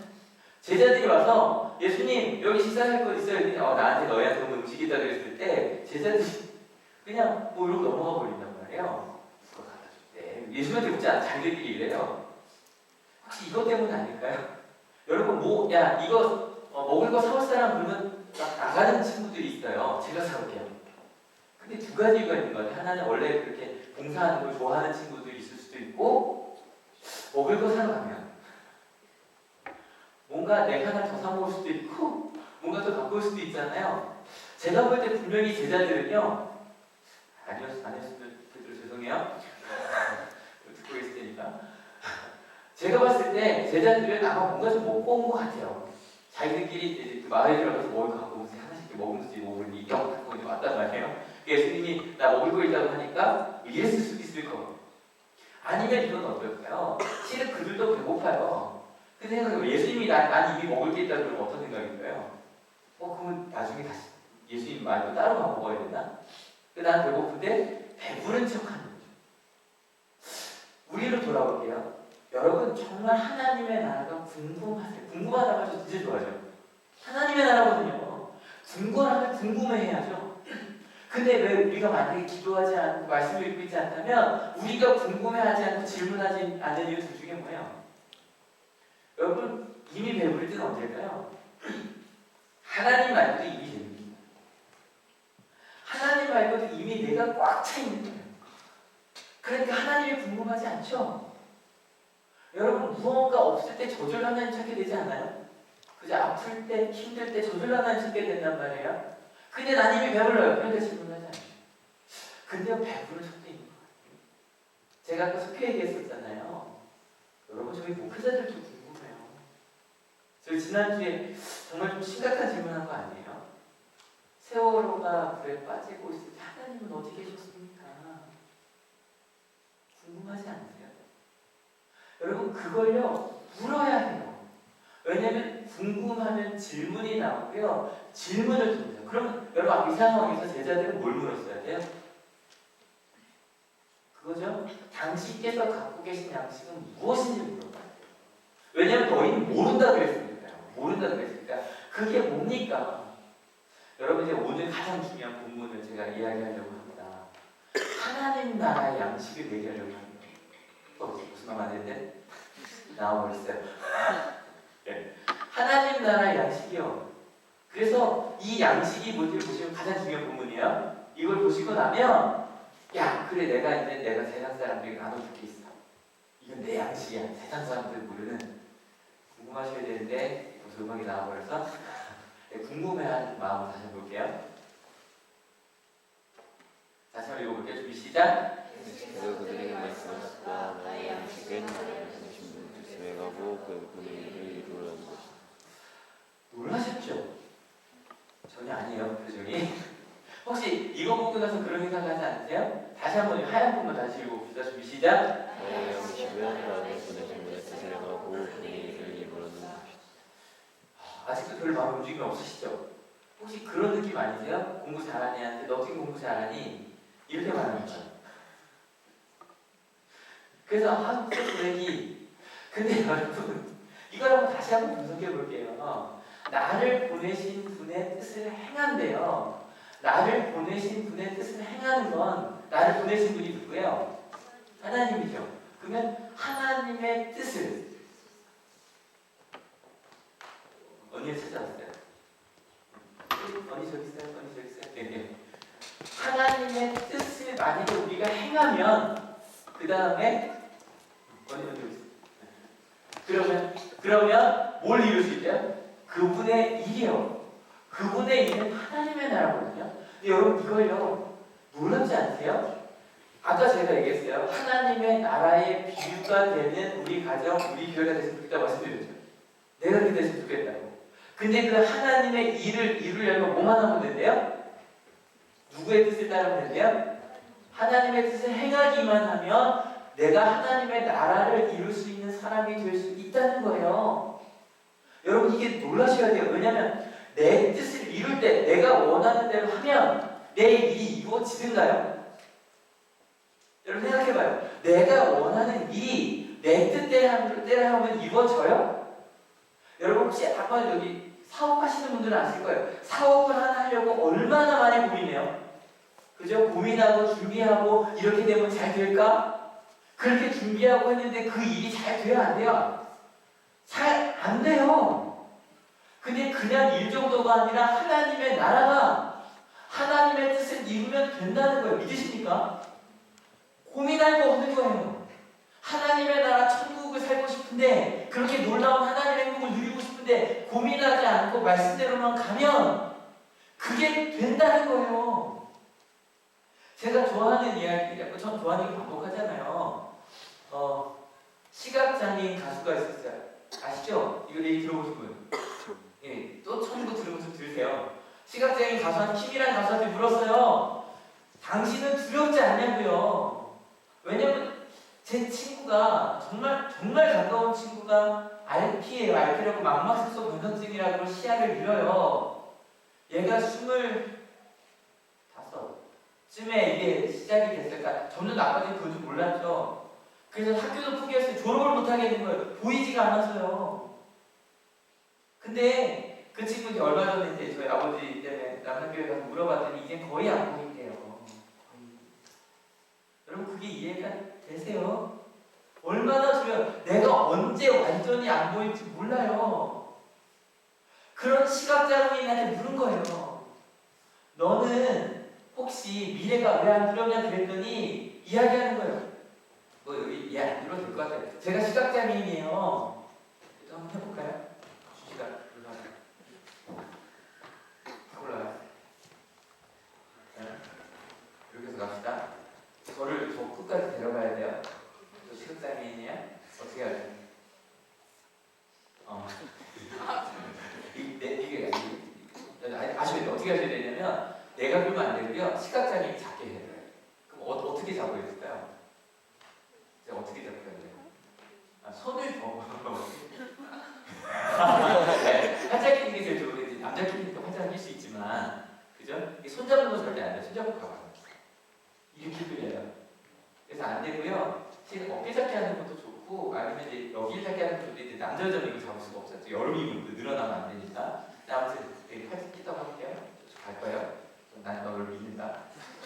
제자들이 와서 예수님 여기 식사할 거 있어요. 그냥 나한테 너희한테 오늘 음식이 있다 그랬을 때 제자들이 그냥 뭐 이러고 넘어가 버린단 말이에요. 그거 갖다 줄 때 예수님한테 묻지 않아 자기들끼리 이래요. 혹시 이것 때문 아닐까요? 여러분 이거 먹을 거 사올 사람 그러면 막 나가는 친구들이 있어요. 제가 사올게요. 근데 두 가지 이유가 있는 것 같아요. 하나는 원래 그렇게 봉사하는 걸 좋아하는 친구들이 있을 수도 있고, 먹을 거 사러 가면 뭔가 내가 하나 더 사 먹을 수도 있고 뭔가 더 갖고 올 수도 있잖아요. 제가 볼 때 분명히 제자들은요, 아니었으면 죄송해요. 듣고 있을 테니까. 제가 봤을 때 제자들은 아마 뭔가 좀 먹고 온 것 같아요. 자기들끼리 이제 그 마을에 들어가서 먹을 거 갖고 오면서 하나씩 먹으면서 먹으니 갖고 이제 왔단 말이에요. 예수님이 나 먹을 거 있다고 하니까 이랬을 수도 있을 거고, 아니면 이건 어떨까요? 실은 그들도 배고파요. 근데 생각해보면 예수님이 난 이미 먹을 게 있다 그러면 어떤 생각일까요? 그러면 나중에 다시 예수님 말고 따로 먹어야 되나? 난 배고픈데 배부른 척하는 거죠. 우리로 돌아올게요. 여러분 정말 하나님의 나라가 궁금하세요? 궁금하다고 해서 진짜 좋아하죠. 하나님의 나라거든요. 궁금하면 궁금해해야죠. 근데 왜 우리가 만약에 기도하지 않고 말씀을 읽고 있지 않다면 우리가 궁금해하지 않고 질문하지 않는 이유 둘 중에 뭐예요? 여러분 이미 배부를 때는 언제일까요? 하나님 말고도 이미 배부릅니다. 하나님 말고도 이미 내가 꽉 차 있는 거예요. 그러니까 하나님이 궁금하지 않죠? 여러분 무언가 없을 때 저절로 하나님 찾게 되지 않아요? 그죠? 아플 때, 힘들 때 저절로 하나님 찾게 된단 말이에요. 근데 난 이미 배불러요. 그런데 질문하지 않아요. 근데 배부른 척도 있는 거 같아요. 제가 아까 속해 얘기했었잖아요. 여러분 저희 목회자들도 궁금해요. 저희 지난주에 정말 좀 심각한 질문한 거 아니에요? 세월호가 불에 빠지고 있을 때 하나님은 어디 계셨습니까? 궁금하지 않으세요? 여러분 그걸요 물어야 해요. 왜냐면 궁금하면 질문이 나오고요. 질문을 통해서. 그러면 여러분 아까 이 상황에서 제자들은 뭘 물었어야 돼요? 그거죠? 당신께서 갖고 계신 양식은 무엇인지 물어봐야 돼요. 왜냐면 너희는 모른다 그랬으니까요. 모른다 그랬으니까 그게 뭡니까? 여러분 이제 오늘 가장 중요한 본문을 제가 이야기하려고 합니다. 하나님 나라의 양식을 얘기하려고 합니다. 무슨 말 안 했는데? 나와버렸어요. 네. 하나님 나라의 양식이요. 그래서 이 양식이 뭔지 보시면 가장 중요한 본문이에요. 이걸 보시고 나면 야 그래 내가 세상 사람들에게 나눠줄 게 있어. 이건 내 양식이야. 세상 사람들 모르는. 궁금하셔야 되는데 벌써 음악이 나와버려서 네, 궁금해하는 마음을 다시 해볼게요. 다시 한번 읽어볼게요. 준비 시작. 그들에게 말씀하셨다. 나의 양식은 당신 분 뜻에 가고 그분의 일을 이루라는 것이다. 놀라셨죠? 전혀 아니에요. 표정이. 혹시 이거 보고 나서 그런 생각하지 않으세요? 다시 한번 하얀 부분 다시 읽어봅시다. 준비 시작. 나의 양식은 나를 보내신 분의 뜻을 가고 그분의 일을 이루라는 것이다. 아직도 별 마음 움직임이 없으시죠? 혹시 그런 느낌 아니세요? 공부 잘하니 한테 너 어떻게 공부 잘하니? 이렇게 말하는 거죠. 그래서 한국어 교육이 근데 여러분 이걸 한번 다시 한번 분석해 볼게요. 나를 보내신 분의 뜻을 행한대요. 나를 보내신 분의 뜻을 행하는 건 나를 보내신 분이 누구예요? 하나님이죠. 그러면 하나님의 뜻을 언니를 찾아왔어요. 언니 저기 있어요. 언니 저기 있어요. 네. 하나님의 뜻을 만약에 우리가 행하면 그 다음에 언니 여기 있어요. 그러면 뭘 이룰 수 있대요? 그분의 일이요. 그분의 일은 하나님의 나라거든요. 근데 여러분 이걸요 놀랍지 않으세요? 아까 제가 얘기했어요. 하나님의 나라의 비유가 되는 우리 가정, 우리 교회가 됐으면 좋겠다 말씀드렸죠. 내가 그렇게 됐으면 좋겠다고. 근데 그 하나님의 일을 이루려면 뭐만 하면 된대요? 누구의 뜻을 따르면 된대요? 하나님의 뜻을 행하기만 하면 내가 하나님의 나라를 이룰 수 있는 사람이 될 수 있다는 거예요. 여러분 이게 놀라셔야 돼요. 왜냐하면 내 뜻을 이룰 때 내가 원하는 대로 하면 내 일이 이루어지는가요? 여러분 생각해봐요. 내가 원하는 일이 내 뜻대로 하면 이루어져요? 여러분 혹시 아까 여기 사업하시는 분들은 아실 거예요. 사업을 하나 하려고 얼마나 많이 고민해요? 그죠? 고민하고 준비하고 이렇게 되면 잘 될까? 그렇게 준비하고 했는데 그 일이 잘 돼요? 안 돼요? 잘 안 돼요. 근데 그냥 일 정도가 아니라 하나님의 나라가 하나님의 뜻을 이루면 된다는 거예요. 믿으십니까? 고민할 거 없는 거예요. 하나님의 나라 천국을 살고 싶은데 그렇게 놀라운 하나님의 행복을 누리고 싶은데 고민하지 않고 말씀대로만 가면 그게 된다는 거예요. 제가 좋아하는 이야기, 전 좋아하는 게 반복하잖아요. 시각장애인 가수가 있었어요. 아시죠? 이거 얘기 들어보신 분? 예, 또 처음 거 들으면서 들으세요. 시각장애인 가수한 킴이라는 가수한테 물었어요. 당신은 두렵지 않냐고요. 왜냐면 제 친구가 정말 가까운 친구가 RP예요. RP라고 망막색소 변성증이라고 시야를 잃어요. 얘가 25쯤에 이게 시작이 됐을까? 저는 아까 그건 줄 몰랐죠. 그래서 학교도 포기했어요. 졸업을 못하게 된 거예요. 보이지가 않아서요. 근데 그 친구 이제 얼마 전에 이제 저희 아버지 때문에 남한교회 가서 물어봤더니 이제 거의 안 보인대요. 거의. 여러분 그게 이해가 되세요? 얼마나 두려워요. 내가 언제 완전히 안 보일지 몰라요. 그런 시각장애인한테 물은 거예요. 너는 혹시 미래가 왜 안 두렵냐 그랬더니 이야기하는 거예요. 뭐 여기 이해 안 들어도 될 것 같아요. 제가 시각장애인이에요. 또 한번 해볼까요? 주시가 올라가요. 갑시다. 저를 저 끝까지 데려가야 돼요. 저 시각장애인이야? 어떻게 하지? 이게 아시겠죠? 어떻게 하셔야 되냐면 내가 그러면 안 되고요. 시각장애인이 잡게 해야 돼요. 그럼 어떻게 잡아야 될까요? 제가 어떻게 잡아야 돼요? 손을 네, 팔짱 끼는 게 제일 좋은데 남자 끼니까 팔짱 낄 수 있지만 그죠? 손 잡는 거 절대 안 돼요. 손 잡고 가봐요. 이렇게 끌려요. 그래서 안 되고요. 실은 어깨 잡기 하는 것도 좋고 아니면 이제 여기를 잡기 하는 것도 있는데 남자 여자는 이거 잡을 수가 없어요. 여름이면 늘어나면 안 되니까. 아무튼 여기 팔짱 끼다고 할게요. 갈 거예요. 난 너를 믿는다.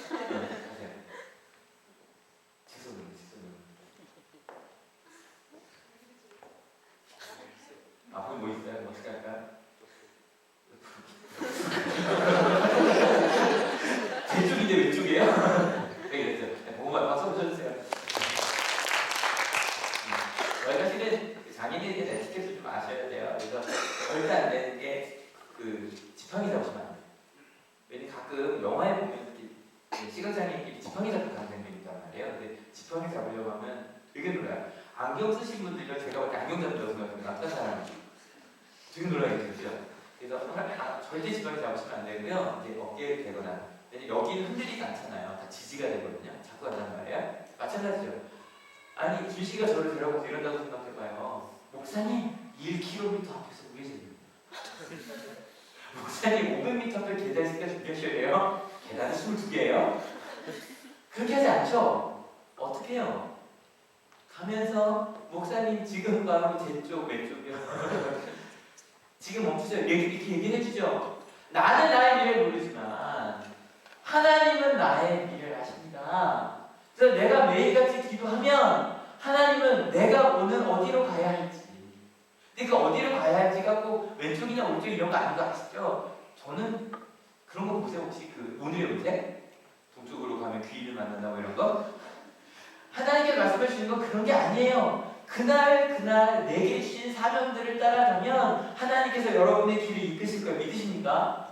가세요. 지소는. 앞으로 뭐 있어요? 어떻게 할까요? 제 쪽인데 왼쪽이에요? 네, 그랬죠. 보고만 박수 한번 쳐주세요. 저희가 실은 장애인에 대한 에티켓을 좀 아셔야 돼요. 그래서 절대 안 되는 게 그 지팡이 잡으시면 안 돼요. 왜냐면 가끔 영화에 보면 이렇게 시각장애인끼리 지팡이 잡고 가는 장면이 있단 말이에요. 근데 지팡이 잡으려고 하면 되게 놀라요. 안경 쓰신 분들이요. 제가 볼때 안경 잡으려고 생각하면 어떤 사람이 되게 놀라겠죠. 그래서 절대 지팡이 잡으시면 안 되고요. 이제 어깨를 대거나 왜냐면 여기는 흔들리지 않잖아요. 다 지지가 되거든요. 자꾸 한단 말이에요. 마찬가지죠. 아니 준씨가 저를 데려가서 이런다고 생각해봐요. 목사님 1km 앞에서 우회전입니다. 목사님 500m 앞에 계단 있으니까 준비하셔야 돼요. 계단은 22개예요. 그렇게 하지 않죠? 어떻게 해요? 가면서 목사님 지금 바로 제 쪽 왼쪽이요. 지금 멈추세요. 이렇게 얘기해 주죠. 나는 나의 미래를 모르지만 하나님은 나의 미래를 아십니다. 그래서 내가 매일같이 기도하면 하나님은 내가 오늘 어디로 가야 할지 그러니까 어디로 가야 할지가 꼭 왼쪽이냐 오른쪽 이런 거 아닌 거 아시죠? 저는 그런 거 보세요. 혹시 그 오늘의 운세? 동쪽으로 가면 귀인을 만난다고 이런 거? 하나님께 말씀해 주시는 건 그런 게 아니에요. 그날 내게 주신 사명들을 따라가면 하나님께서 여러분의 길을 이끄실 걸 믿으십니까?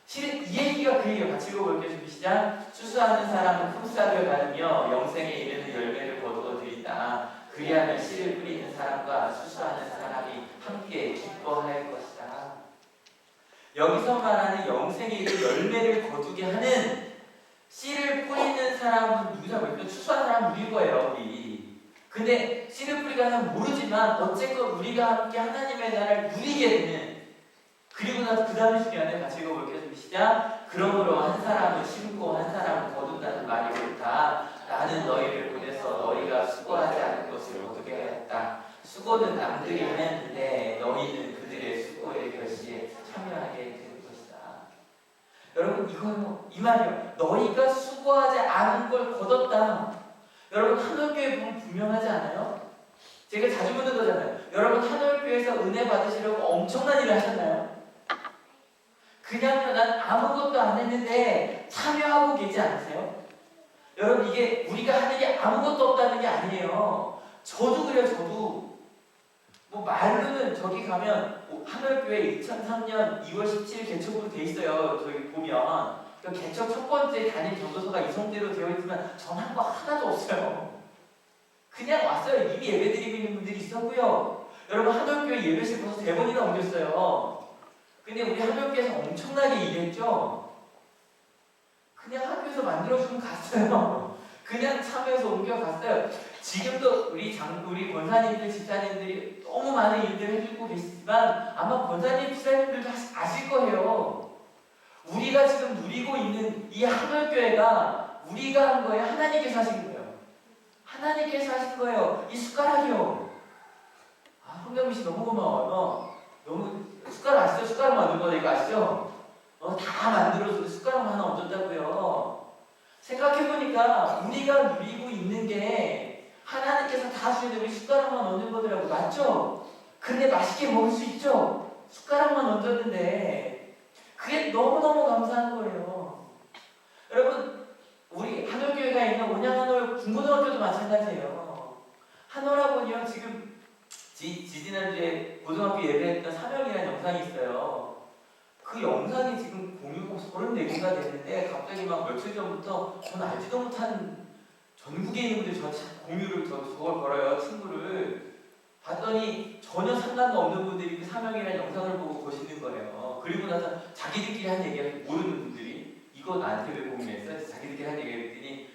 실은 이 얘기가 그 얘기가 같이 읽어볼게요. 시작. 수수하는 사람은 흡사를 받으며 영생에 이르는 열매를 거두어 드린다. 그리하면 씨를 뿌리는 사람과 수수하는 사람이 함께 기뻐할 것이다. 여기서 말하는 영생에 이르는 열매를 거두게 하는 씨를 뿌리는 사람은 누구냐고 했죠? 수수한 사람은 우리일 거예요. 우리. 근데 씨를 뿌리는 사람은 모르지만 어쨌건 우리가 함께 하나님의 나라를 누리게 되는 그리고 나서 그 다음에 중요한데 같이 읽어볼게요. 좀 시작. 그러므로 한 사람은 심고 한 사람은 거둔다는 말이 옳다. 나는 너희를 보내서 너희가 수고하지 않은 것을 거두게 하였다. 수고는 남들이 했는데 너희는 그들의 수고의 결실에 참여하게 될 것이다. 여러분 이거요. 이 말이요. 너희가 수고하지 않은 걸 거뒀다. 여러분 한올교회 보면 분명하지 않아요? 제가 자주 묻는 거잖아요. 여러분 한올교회에서 은혜 받으시려고 엄청난 일을 하셨나요? 그냥 난 아무것도 안 했는데 참여하고 계지 않으세요? 여러분 이게 우리가 하는 게 아무것도 없다는 게 아니에요. 저도 그래요. 저도 뭐 말로는 저기 가면 한올교회 2003년 2월 17일 개척으로 돼 있어요. 저기 보면 그 개척 첫 번째 단임 전도서가 이성대로 되어 있지만 전한 거 하나도 없어요. 그냥 왔어요. 이미 예배 드리고 있는 분들이 있었고요. 여러분 한올교회 예배실 벌써 3번이나 옮겼어요. 근데 우리 한올교회에서 엄청나게 일했죠. 그냥 학교에서 만들어주면 갔어요. 그냥 참여해서 옮겨갔어요. 지금도 우리 권사님들, 집사님들이 너무 많은 일들을 해주고 계시지만 아마 권사님, 집사님들도 아실 거예요. 우리가 지금 누리고 있는 이 한올교회가 우리가 한 거예요? 하나님께서 하신 거예요? 하나님께서 하신 거예요. 이 숟가락이요. 홍경민 씨 너무 고마워요. 너무 숟가락 아시죠? 숟가락 만든 거 이거 아시죠? 다 만들어서 숟가락만 하나 얹었다고요. 생각해보니까 우리가 누리고 있는 게 하나님께서 다 주는데 우리 숟가락만 얹은 거더라고. 맞죠? 근데 맛있게 먹을 수 있죠? 숟가락만 얹었는데 그게 너무너무 감사한 거예요. 여러분 우리 한올교회가 있는 온양한올 중고등학교도 마찬가지예요. 한올학원이요 지금 지지난주에 고등학교 예배했던 사명이라는 영상이 있어요. 그 영상이 지금 공유가 34개가 됐는데 갑자기 막 며칠 전부터 저는 알지도 못한 전국에 있는 분들이 저한테 공유를 저걸 걸어요. 친구를 봤더니 전혀 상관도 없는 분들이 그 사명이라는 영상을 보고 보시는 거예요. 그리고 나서 자기들끼리 한 얘기를 모르는 분들이 이거 나한테 왜 공유했어? 자기들끼리 한 얘기를 했더니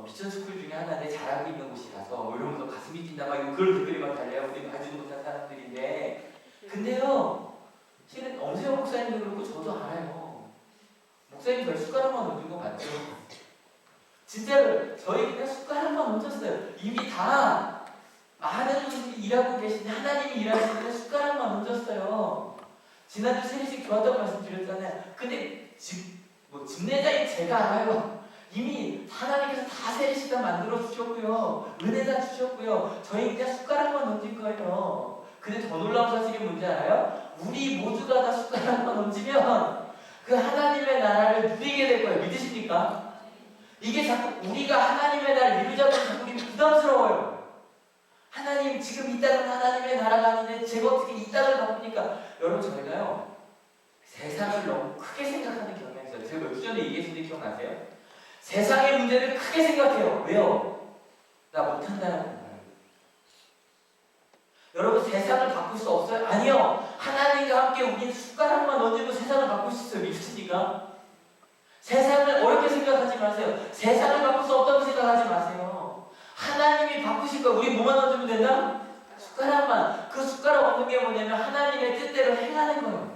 미션 스쿨 중에 하나인데 잘하고 있는 곳이라서 이러면서 가슴이 뛴다 막 그런 댓글이 막 달려요. 우리 알지도 못한 사람들인데 근데요 실은 엄세영 목사님도 그렇고 저도 알아요. 목사님 저희 숟가락만 얹은 거 맞죠? 진짜로 저희 그냥 숟가락만 얹었어요. 이미 다 많은 분들이 일하고 계신데 하나님이 일하시는데 숟가락만 얹었어요. 지난주 세례식 좋았다고 말씀드렸잖아요. 근데 집내자인 제가 알아요. 이미 하나님께서 다 세례식을 만들어 주셨고요. 은혜다 주셨고요. 저희 그냥 숟가락만 얹을 거예요. 근데 더 놀라운 사실이 뭔지 알아요? 우리 모두가 다 숟가락만 얹으면 그 하나님의 나라를 누리게 될 거예요. 믿으십니까? 이게 자꾸 우리가 하나님의 나라를 이루자고 자꾸 우리 부담스러워요. 하나님 지금 이 땅은 하나님의 나라가 아닌데 제가 어떻게 이 땅을 바꿉니까? 여러분 저희가요 세상을 너무 크게 생각하는 경향이 있어요. 제가 몇 주 전에 얘기했는데 기억나세요? 세상의 문제를 크게 생각해요. 왜요? 나 못한다는 거예요. 여러분 세상을 바꿀 수 없어요? 아니요. 하나님과 함께 우리는 숟가락만 얹으면 세상을 바꿀 수 있어요. 믿으십니까? 세상을 어렵게 생각하지 마세요. 세상을 바꿀 수 없다고 생각하지 마세요. 하나님이 바꾸실 거예요. 우리 뭐만 얹으면 된다? 숟가락만. 그 숟가락 얹는 게 뭐냐면 하나님의 뜻대로 행하는 거예요.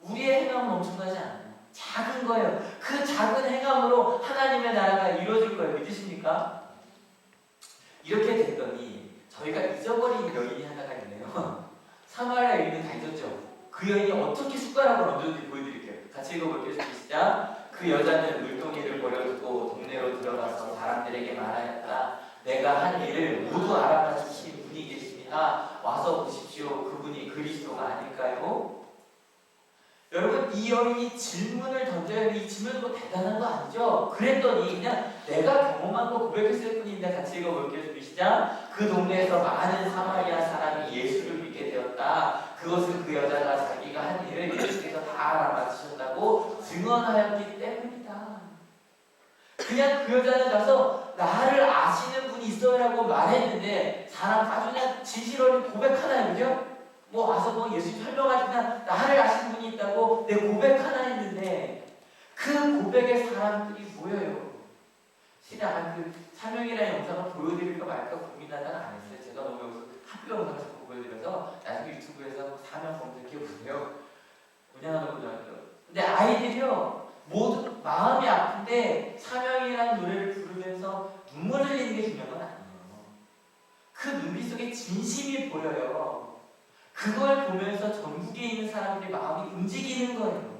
우리의 행함은 엄청나지 않아요. 작은 거예요. 그 작은 행함으로 하나님의 나라가 이루어질 거예요. 믿으십니까? 이렇게 됐더니 저희가 잊어버린 여인이 하나가 있네요. 사마리아 여인은 다 잊었죠? 그 여인이 어떻게 숟가락을 얹었는지 보여드릴게요. 같이 읽어볼게요. 시작. 그 여자는 물동이를 버려두고 동네로 들어가서 사람들에게 말하였다. 내가 한 일을 모두 알아봐 주신 분이 계십니다. 와서 보십시오. 그분이 그리스도가 아닐까요? 여러분 이 여인이 질문을 던져요. 이 질문 뭐 대단한 거 아니죠? 그랬더니 그냥 내가 경험한 거 고백했을 뿐인데 같이 읽어볼게요. 시작. 그 동네에서 많은 사마리아 사람이 예수를 믿게 되었다. 그것은 그 여자가 자기가 한 일을 예수께서 다 알아맞히셨다고 증언하였기 때문이다. 그냥 그 여자는 가서 나를 아시는 분이 있어요라고 말했는데 사람 아주 그냥 진실어린 고백하나요, 그죠? 뭐 와서 뭐 예수 설명하지 그냥 나를 아시는 분이 있다고 내 고백 하나 했는데 그 고백에 사람들이 모여요. 실은 그 사명이라는 영상을 보여드릴까 말까 고민하다가 안 했어요. 제가 너무 여기서 학교 영상을 자꾸 보여드려서 나중에 유튜브에서 사명 검색해보세요. 운영하는 분들 알아요. 근데 아이들이요 모두 마음이 아픈데 사명이라는 노래를 부르면서 눈물 흘리는 게 중요한 건 아니에요. 그 눈빛 속에 진심이 보여요. 그걸 보면서 전국에 있는 사람들의 마음이 움직이는 거예요.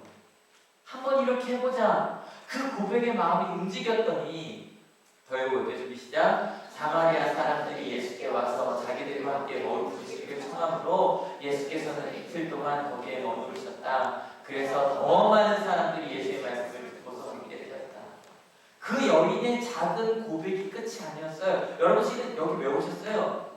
한번 이렇게 해보자. 그 고백의 마음이 움직였더니 더 해볼게요. 준비 시작. 사마리아 사람들이 예수께 와서 자기들과 함께 머무르시기를 청함으로 예수께서는 이틀 동안 거기에 머무르셨다. 그래서 더 많은 사람들이 예수의 말씀을 듣고서 믿게 되었다. 그 여인의 작은 고백이 끝이 아니었어요. 여러분 지금 여기 왜 오셨어요?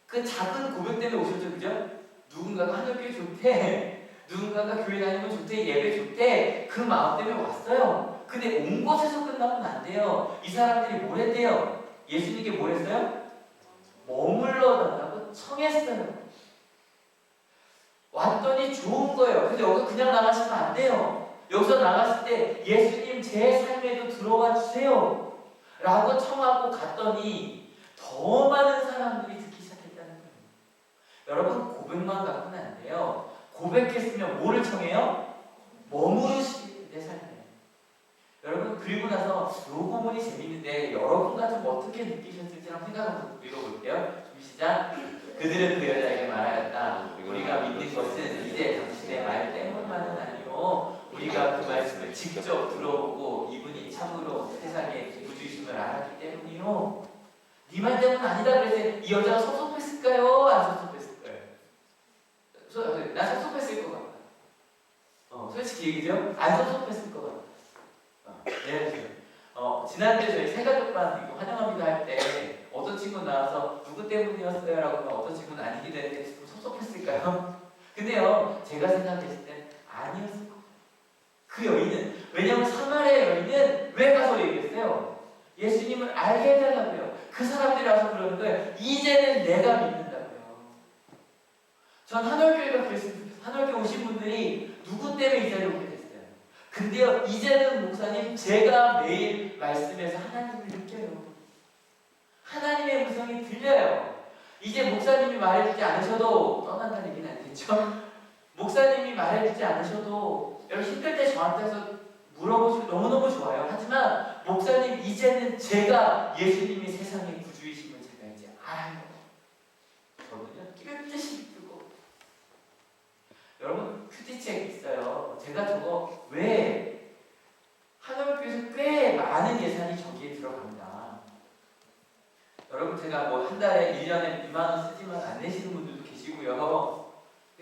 그 작은 고백 때문에 오셨죠, 그죠? 누군가가 하늘교회 좋대, 누군가가 교회 다니면 좋대, 예배 좋대, 그 마음 때문에 왔어요. 근데 온 곳에서 끝나면 안 돼요. 이 사람들이 뭘 했대요? 예수님께 뭘 했어요? 머물러 달라고 청했어요. 왔더니 좋은 거예요. 근데 여기서 그냥 나가시면 안 돼요. 여기서 나갔을 때 예수님 제 삶에도 들어와 주세요 라고 청하고 갔더니 더 많은 사람들이 듣기 시작했다는 거예요. 여러분 고백만 갖고는 안 돼요. 고백했으면 뭐를 청해요? 머무르시 내 삶에. 여러분 그리고 나서 이 부분이 재밌는데 여러분과 좀 어떻게 느끼셨을지 한번 생각해서 읽어볼게요. 준비 시작. 그들은 그 여자에게 말하였다. 우리가 믿는 것은 이제 당신의 말 때문만은 아니요 우리가 그 말씀을 직접 들어보고 이분이 참으로 세상에 구주이심을 알았기 때문이요. 네 말 때문은 아니다 그래서 이 여자가 섭섭했을까요? 안 섭섭했을까요? 나 섭섭했을 것 같다. 솔직히 얘기죠? 안 섭섭했을 것 같다. 네, 지난주에 저희 새가족반 이거 환영합니다 할 때 어떤 친구 나와서 누구 때문이었어요? 라고 하면 어떤 친구는 아니기도 했는데 좀 섭섭했을까요? 근데요 제가 생각했을 땐 아니었을 거예요. 그 여인은, 왜냐하면 사마리아 여인은 왜 가서 얘기했어요? 예수님을 알게 해달라고요. 그 사람들이 와서 그러는 거예요. 이제는 내가 믿는다고요. 전 한올교회가 그랬으면 좋겠어요. 한올교회 오신 분들이 누구 때문에 이 자리에 오게 됐어요. 근데요, 이제는 목사님, 제가 매일 말씀에서 하나님을 느껴요. 하나님의 음성이 들려요. 이제 목사님이 말해주지 않으셔도 떠난다는 얘기는 아니겠죠? 목사님이 말해주지 않으셔도 여러분 힘들 때 저한테서 물어보시면 너무너무 좋아요. 하지만 목사님, 이제는 제가 예수님이 세상의 구주이심을 제가 이제 알아요. 저는요, 깨끗이 믿고. 여러분, 큐티책 있어요. 제가 저거 왜 하나님께서 꽤 많은 예산이 저기에 들어갑니다. 여러분, 제가 뭐 한 달에 1년에 2만 원 쓰지만 안 내시는 분들도 계시고요.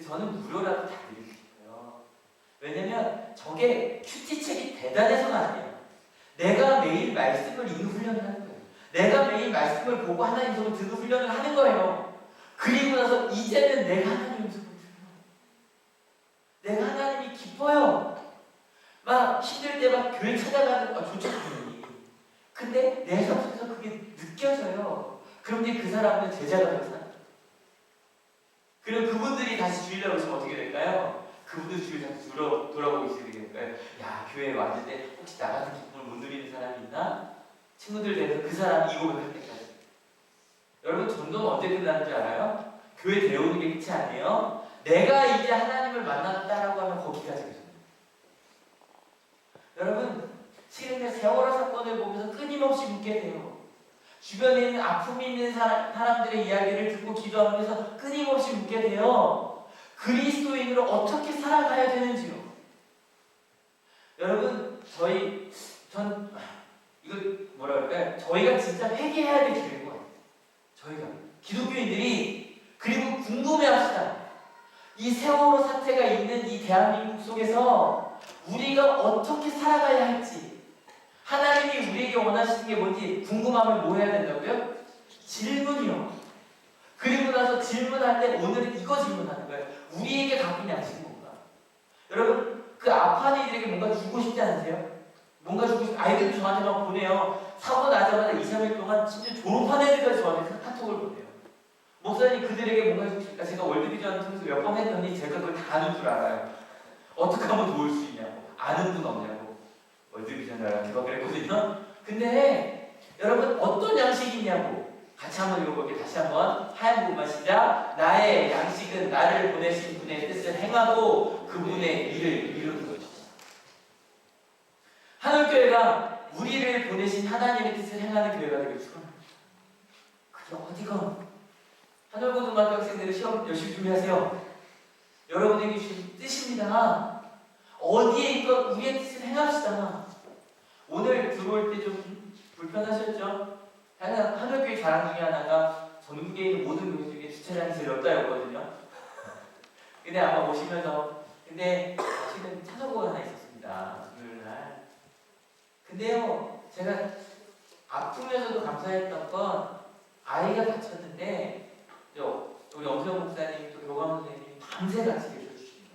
저는 무료라도 다 드리고 싶어요. 왜냐면 저게 큐티책이 대단해서가 아니에요. 내가 매일 말씀을 읽는 훈련을 하는 거예요. 내가 매일 말씀을 보고 하나님 음성을 듣는 훈련을 하는 거예요. 그리고 나서 이제는 내가 하나님 음성을 들어요. 내가 하나님이 기뻐요. 막 힘들 때 막 교회 찾아가는 거 좋죠, 당연히. 근데 내 속에서 그게 느껴져요. 그럼 이제 그 사람은 제자가 되어서 그리고 그분들이 다시 주일날 오시면 어떻게 될까요? 그분들 주일 다시 돌아보고 있게 될까요? 야, 교회에 왔을 때 혹시 나 같은 기쁨을 못 누리는 사람이 있나? 친구들 대해서 그 사람이 이 고백할 때까지. 여러분, 전도는 언제 끝나는 줄 알아요? 교회 데려오는 게 끝이 아니에요. 내가 이제 하나님을 만났다라고 하면 거기까지 가요. 여러분, 실은 세월호 사건을 보면서 끊임없이 묻게 돼요. 주변에 있는 아픔이 있는 사람들의 이야기를 듣고 기도하면서 끊임없이 묻게 돼요. 그리스도인으로 어떻게 살아가야 되는지요. 여러분, 이거 뭐라 그럴까요? 저희가 진짜 회개해야 될 기회인 것 같아요. 저희가 기독교인들이. 그리고 궁금해합시다. 이 세월호 사태가 있는 이 대한민국 속에서 우리가 어떻게 살아가야 할지, 하나님이 우리에게 원하시는 게 뭔지 궁금하면 뭐 해야 된다고요? 질문이요. 그리고 나서 질문할 때 오늘은 이거 질문하는 거예요. 우리에게 갖고 있는 양식은 뭔가? 여러분, 그 아파하는 이들에게 뭔가 주고 싶지 않으세요? 뭔가 주고 싶 아이들도 저한테 막 보내요. 사고 나자마자 2, 3일 동안 진짜 졸업한 애들까지 저한테 카톡을 보내요. 목사님, 그들에게 뭔가 주고 싶다. 제가 월드비전 통해서 몇 번 했더니 제가 그걸 다 아는 줄 알아요. 어떻게 하면 도울 수 있냐고. 아는 분 없냐고. 월드비전이라고 제가 그랬거든요. 근데 여러분, 어떤 양식이 있냐고. 같이 한번 읽어볼게요. 다시 한번 하얀 부분만 시작. 나의 양식은 나를 보내신 분의 뜻을 행하고 그분의 일을 이루는 것이다. 하늘교회가 우리를 보내신 하나님의 뜻을 행하는 교회가 되길 축원합니다. 그게 어디건 하늘고등학교 학생들은 시험 열심히 준비하세요. 여러분에게 주신 뜻입니다. 어디에 있건 우리의 뜻을 행합시다. 오늘 들어올 때 좀 불편하셨죠? 하늘교회 자랑 중에 하나가 전국에 있는 모든 교회 중에 주차장이 제일 없다였거든요. 근데 아마 오시면서 근데 사실은 찾아보고 하나 있었습니다. 금요일날. 근데요, 제가 아프면서도 감사했던 건 아이가 다쳤는데 우리 엄세영 목사님 또 교감 선생님이 밤새 같이 계셔주시네요.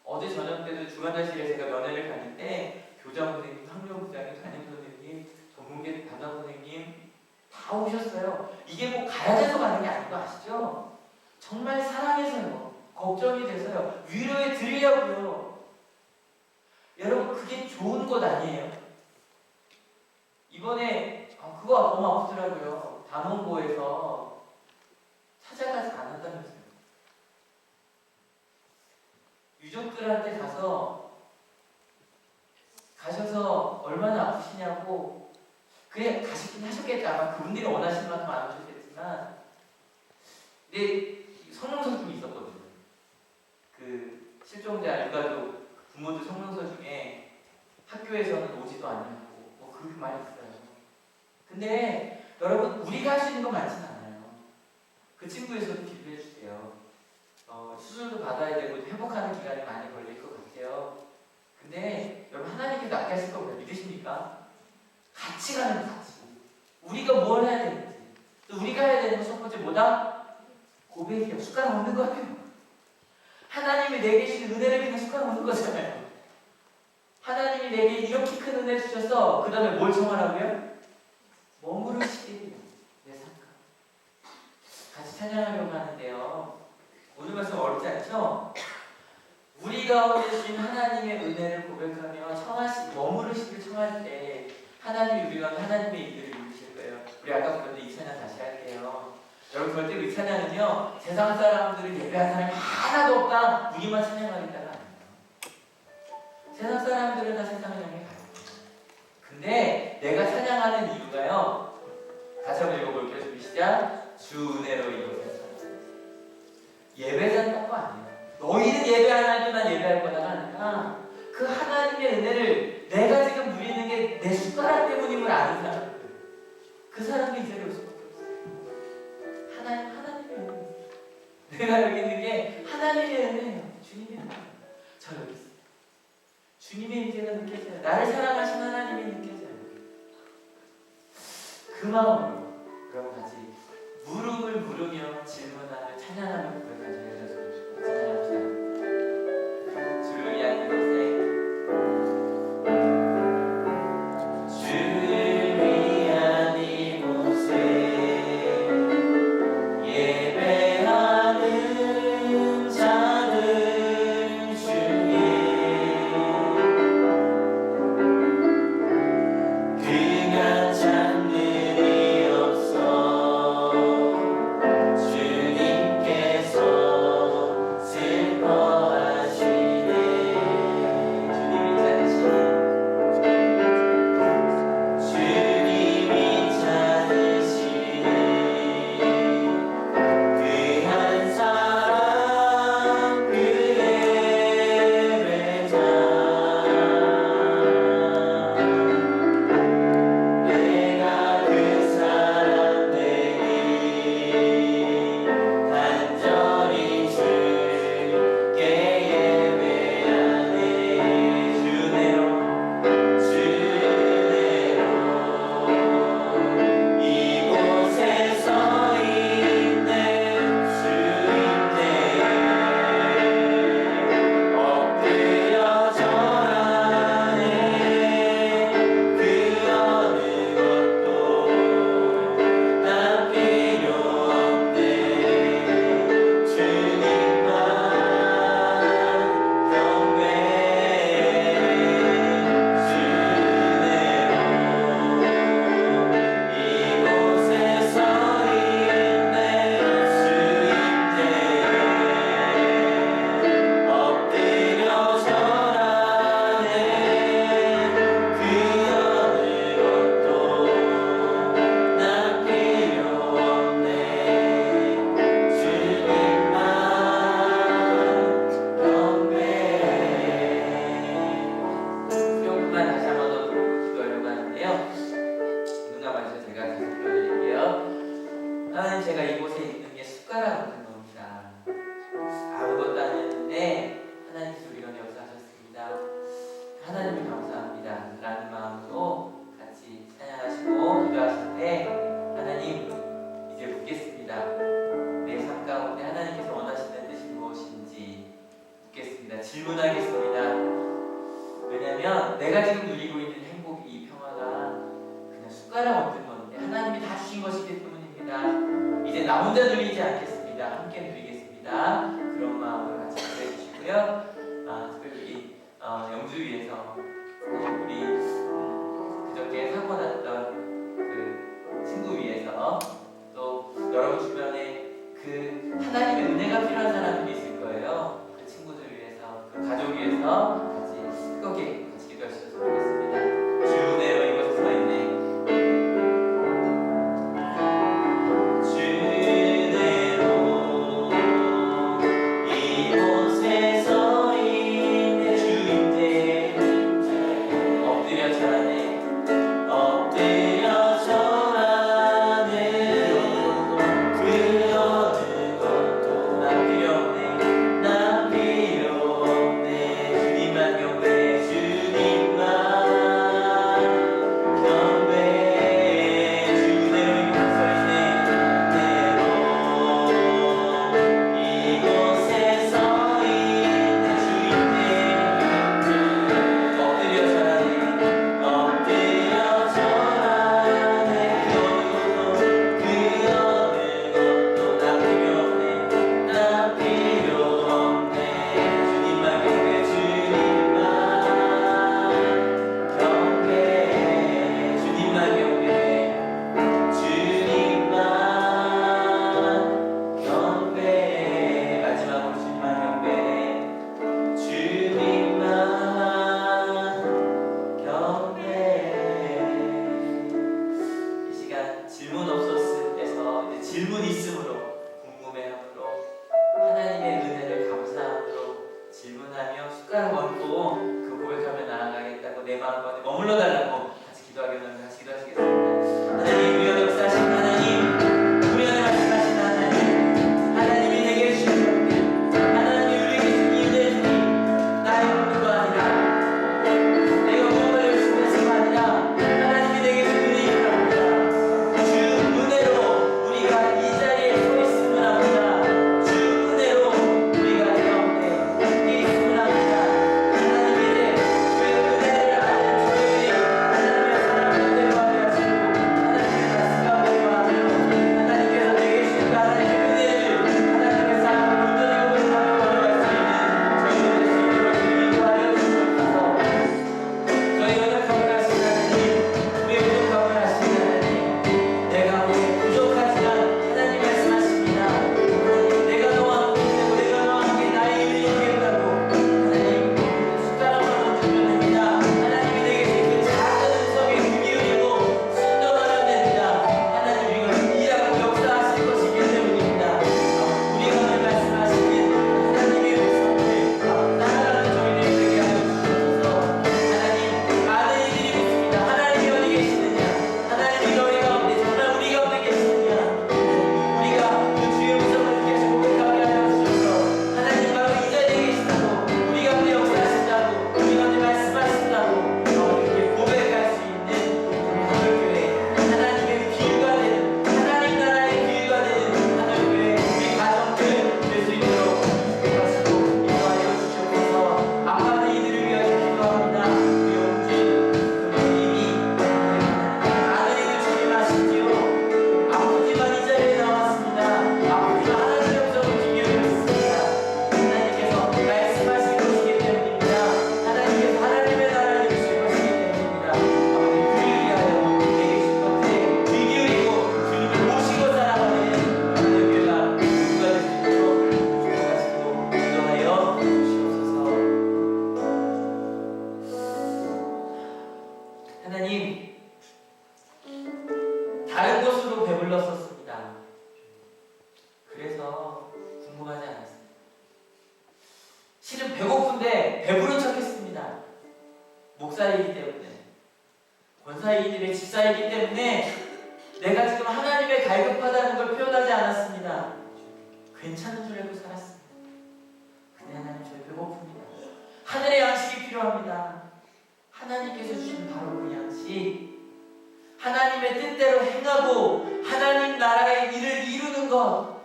어제 저녁 때도 주간자실에 제가 면회를 갔는데 교장 선생님, 학령 목사님, 담임 선생님, 전문계 담당 선생님 다 오셨어요. 이게 뭐 가야 돼서 가는 게 아닌 거 아시죠? 정말 사랑해서요. 걱정이 돼서요. 위로해 드리려고요. 여러분, 그게 좋은 것 아니에요? 이번에 그거 너무 아프더라고요. 단원고에서 찾아가지 않았다면서요. 유족들한테 가셔서 얼마나 아프시냐고. 그래, 가시긴 하셨겠다. 아마 그분들이 원하시는 만큼 안 하셨겠지만, 근데 성명서 중에 있었거든요. 그 실종자 육아도 부모들 성명서 중에 학교에서는 오지도 않냐고 그 말이 있어요. 근데 여러분, 우리가 할 수 있는 건 많지는 않아요. 그 친구에서도 기도해 주세요. 수술도 받아야 되고 회복하는 기간이 많이 걸릴 것 같아요. 근데 여러분, 하나님께서 낫게 하실 거 믿으십니까? 같이 가는 거, 같이. 우리가 뭘 해야 되는지. 또 우리가 해야 되는 건 첫 번째 뭐다? 고백이요. 숟가락 없는 거예요. 하나님이 내게 주신 은혜를 그냥 숟가락 묻는 거잖아요. 하나님이 내게 이렇게 큰 은혜를 주셔서 그 다음에 뭘 청하라고요? 머무르시길 내 삶과 같이 찬양하려고 하는데요. 오늘 말씀 어렵지 않죠? 우리 가운데 주신 하나님의 은혜를 고백하며 머무르시길 청할 때 하나님이 우리 가운데 하나님의 일들을 이루실 거예요. 우리 아까 불렀는데 이 찬양 다시 할게요. 여러분 절대 이 찬양은요 세상 사람들을 예배한 사람이 하나도 없다 우리만 찬양하겠다가 아니에요. 세상 사람들은 다 세상을 향해 가요. 근데 내가 찬양하는 이유가요. 다시 한번 읽어볼게요. 준비 시작. 주 은혜로 이곳에서 예배자는 거 아니에요. 너희는 예배 안 할 때 난 예배할 거다가 아니라 그 하나님의 은혜를 내가 지금 누리는 게 내 숟가락 때문임을 아는 사람들, 그 사람도 이 자리에 올 수밖에 없어요. 하나님의 은혜. 내가 여기 있는 게 하나님의 은혜예요. 주님의 은혜. 저 여기 있어요. 주님의 임재가 느껴져요. 나를 사랑하신 하나님이 느껴져요. 그 마음으로 여러분 같이 무릎을 무르며 질문하며 찬양하며 고백하자. 찬양합시다. 주를 위한 이곳에 주를 위한 이곳에 예배하는 자들 중에 그가 찾는 이 없어 주님께서 슬퍼하시네. 주님이 찾으시네. 그 한 사람 그 예배자 내가 그 사람 되니 간절히 주께 예배하네. 주내로 이곳에 서 있는 주인데 엎드려 절하네. 그 어느 것도 난 필요 없네. 주님만 경배해. 이곳에 서 있는 주인데 엎드려 절하네. 그 어느 것도 난 필요 없네. 주님만 경배해. 수영만 다시 한번 더 기도하려고 하는데요. 눈 감아주세요. 제가 다시 기도드릴게요. 하나님, 제가 이곳에 있는 게 숟가락 없는 겁니다. 아무것도 안 했는데 하나님께서 우리가 역사하셨습니다. 하나님을 감사합니다 라는 마음으로 같이 찬양하시고 기도하실 때 하나님 이제 묻겠습니다. 내 삶 가운데 하나님께서 원하시는 뜻이 무엇인지 묻겠습니다. 질문하겠습니다. 왜냐하면 내가 지금 누리고 있는 행복이 이 평화가 그냥 숟가락 얹은 건데 하나님이 다 주신 것이기 때문입니다. 이제 나 혼자 누리지 않겠습니다. 함께 누리겠습니다. 그런 마음으로 같이 기도해 주시고요. 특별히 영주 위에서 우리 그저께 사고 났던 그 친구 위해서 또 여러분 주변에 그 하나님의 은혜가 필요한 사람들이 있을 거예요. 그 친구들 위해서, 그 가족 위해서 같이 뜨겁게 같이 기도해 주셨으면 좋겠습니다. 주 은혜로 이곳에 서 있네. 주 은혜로 이곳에 서 있네. 주 임재 하나님, 다른 곳으로 배불렀었습니다. 그래서 궁금하지 않았습니다. 실은 배고픈데 배부른 척했습니다. 목사이기 때문에, 권사이기들의 집사이기 때문에 내가 지금 하나님의 갈급하다는 걸 표현하지 않았습니다. 괜찮은 줄 알고 살았습니다. 근데 하나님, 저희 배고픕니다. 하늘의 양식이 필요합니다. 하나님께서 주신 바로 그 양식, 하나님의 뜻대로 행하고 하나님 나라의 일을 이루는 것,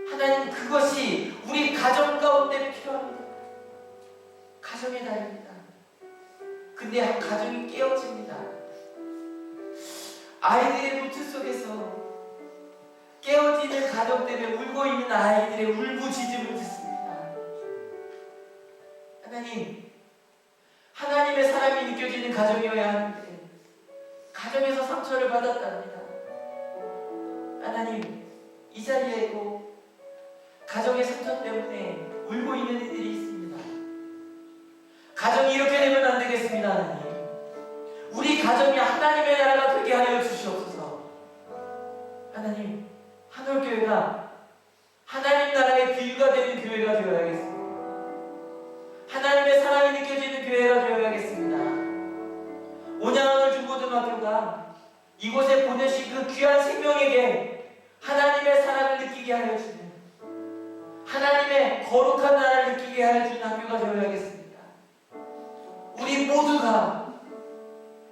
하나님, 그것이 우리 가정 가운데 필요합니다. 가정의 달입니다. 근데 가정이 깨어집니다. 아이들의 노트 속에서 깨어지는 가정 때문에 울고 있는 아이들의 울부짖음을 듣습니다. 하나님, 하나님의 사랑이 느껴지는 가정이어야 하는데 가정에서 상처를 받았답니다. 하나님, 이 자리에도 가정의 상처 때문에 울고 있는 이들이 있습니다. 가정이 이렇게 되면 안 되겠습니다. 하나님, 우리 가정이 하나님의 나라가 되게 하여 주시옵소서. 하나님, 한올교회가 하나님 나라의 비유가 되는 교회가 되어야겠습니다. 하나님의 사랑이 느껴지는 교회가 되어야겠습니다. 온양하늘 중고등학교가 이곳에 보내신 그 귀한 생명에게 하나님의 사랑을 느끼게 하여 주는, 하나님의 거룩한 나라를 느끼게 하여 주는 학교가 되어야겠습니다. 우리 모두가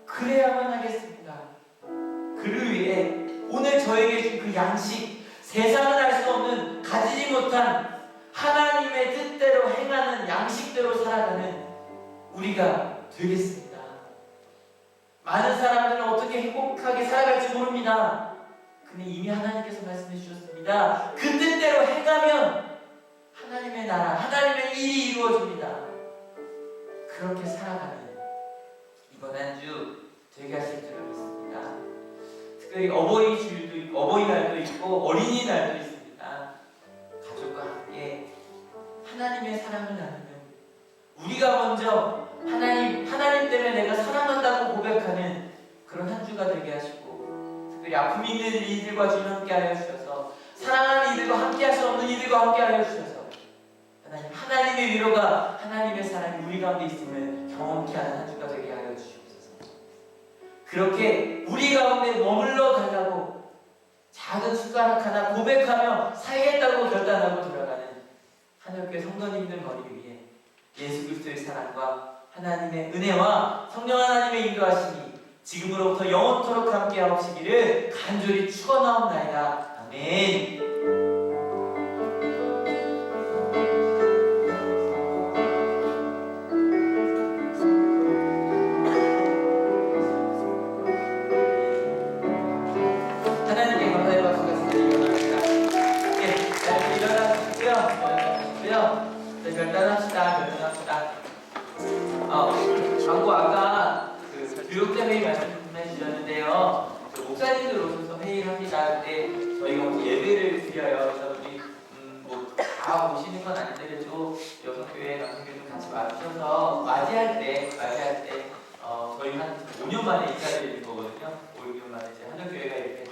그래야만 하겠습니다. 그를 위해 오늘 저에게 준 그 양식, 세상은 알 수 없는, 가지지 못한 하나님의 뜻대로 행하는 양식대로 살아가는 우리가 되겠습니다. 많은 사람들은 어떻게 행복하게 살아갈지 모릅니다. 근데 이미 하나님께서 말씀해 주셨습니다. 그 뜻대로 행하면 하나님의 나라, 하나님의 일이 이루어집니다. 그렇게 살아가는 이번 한 주 되게 하실 줄 믿습니다. 특별히 어버이주일도 있고, 어버이날도 있고, 어린이날도 있습니다. 가족과 함께 하나님의 사랑을 나누는, 우리가 먼저 하나님 때문에 내가 사랑한다고 고백하는 그런 한 주가 되게 하시고, 특별히 아픔 있는 이들과 주님 함께 하여 주셔서, 사랑하는 이들과 함께 할 수 없는 이들과 함께 하여 주셔서, 하나님, 하나님의 위로가, 하나님의 사랑이 우리 가운데 있음을 경험케 하는 한 주가 되게 하여 주시옵소서. 그렇게 우리 가운데 머물러 달라고 작은 숟가락 하나 고백하며 살겠다고 결단하고 돌아가는 한올교회 성도님들 머리 위에 예수 그리스도의 사랑과 하나님의 은혜와 성령 하나님의 인도하심이 지금으로부터 영원토록 함께 하옵시기를 간절히 축원하옵나이다. 아멘. 하나님께 감사의 박수가 일어납니다. 네, 일어나시고요. 네, 결단합시다. 광고 아까 그 교육자 회의 말씀해 주셨는데요. 목사님들 오셔서 회의를 합니다. 근데 저희가 오늘 예배를 드려요. 그래서 우리 다 오시는 건 아닌데 그래도 여성교회, 남성교회 좀 같이 와주셔서 맞이할 때 저희 한 5년 만에 인사드리는 거거든요. 5년 만에 이제 한국교회가 이렇게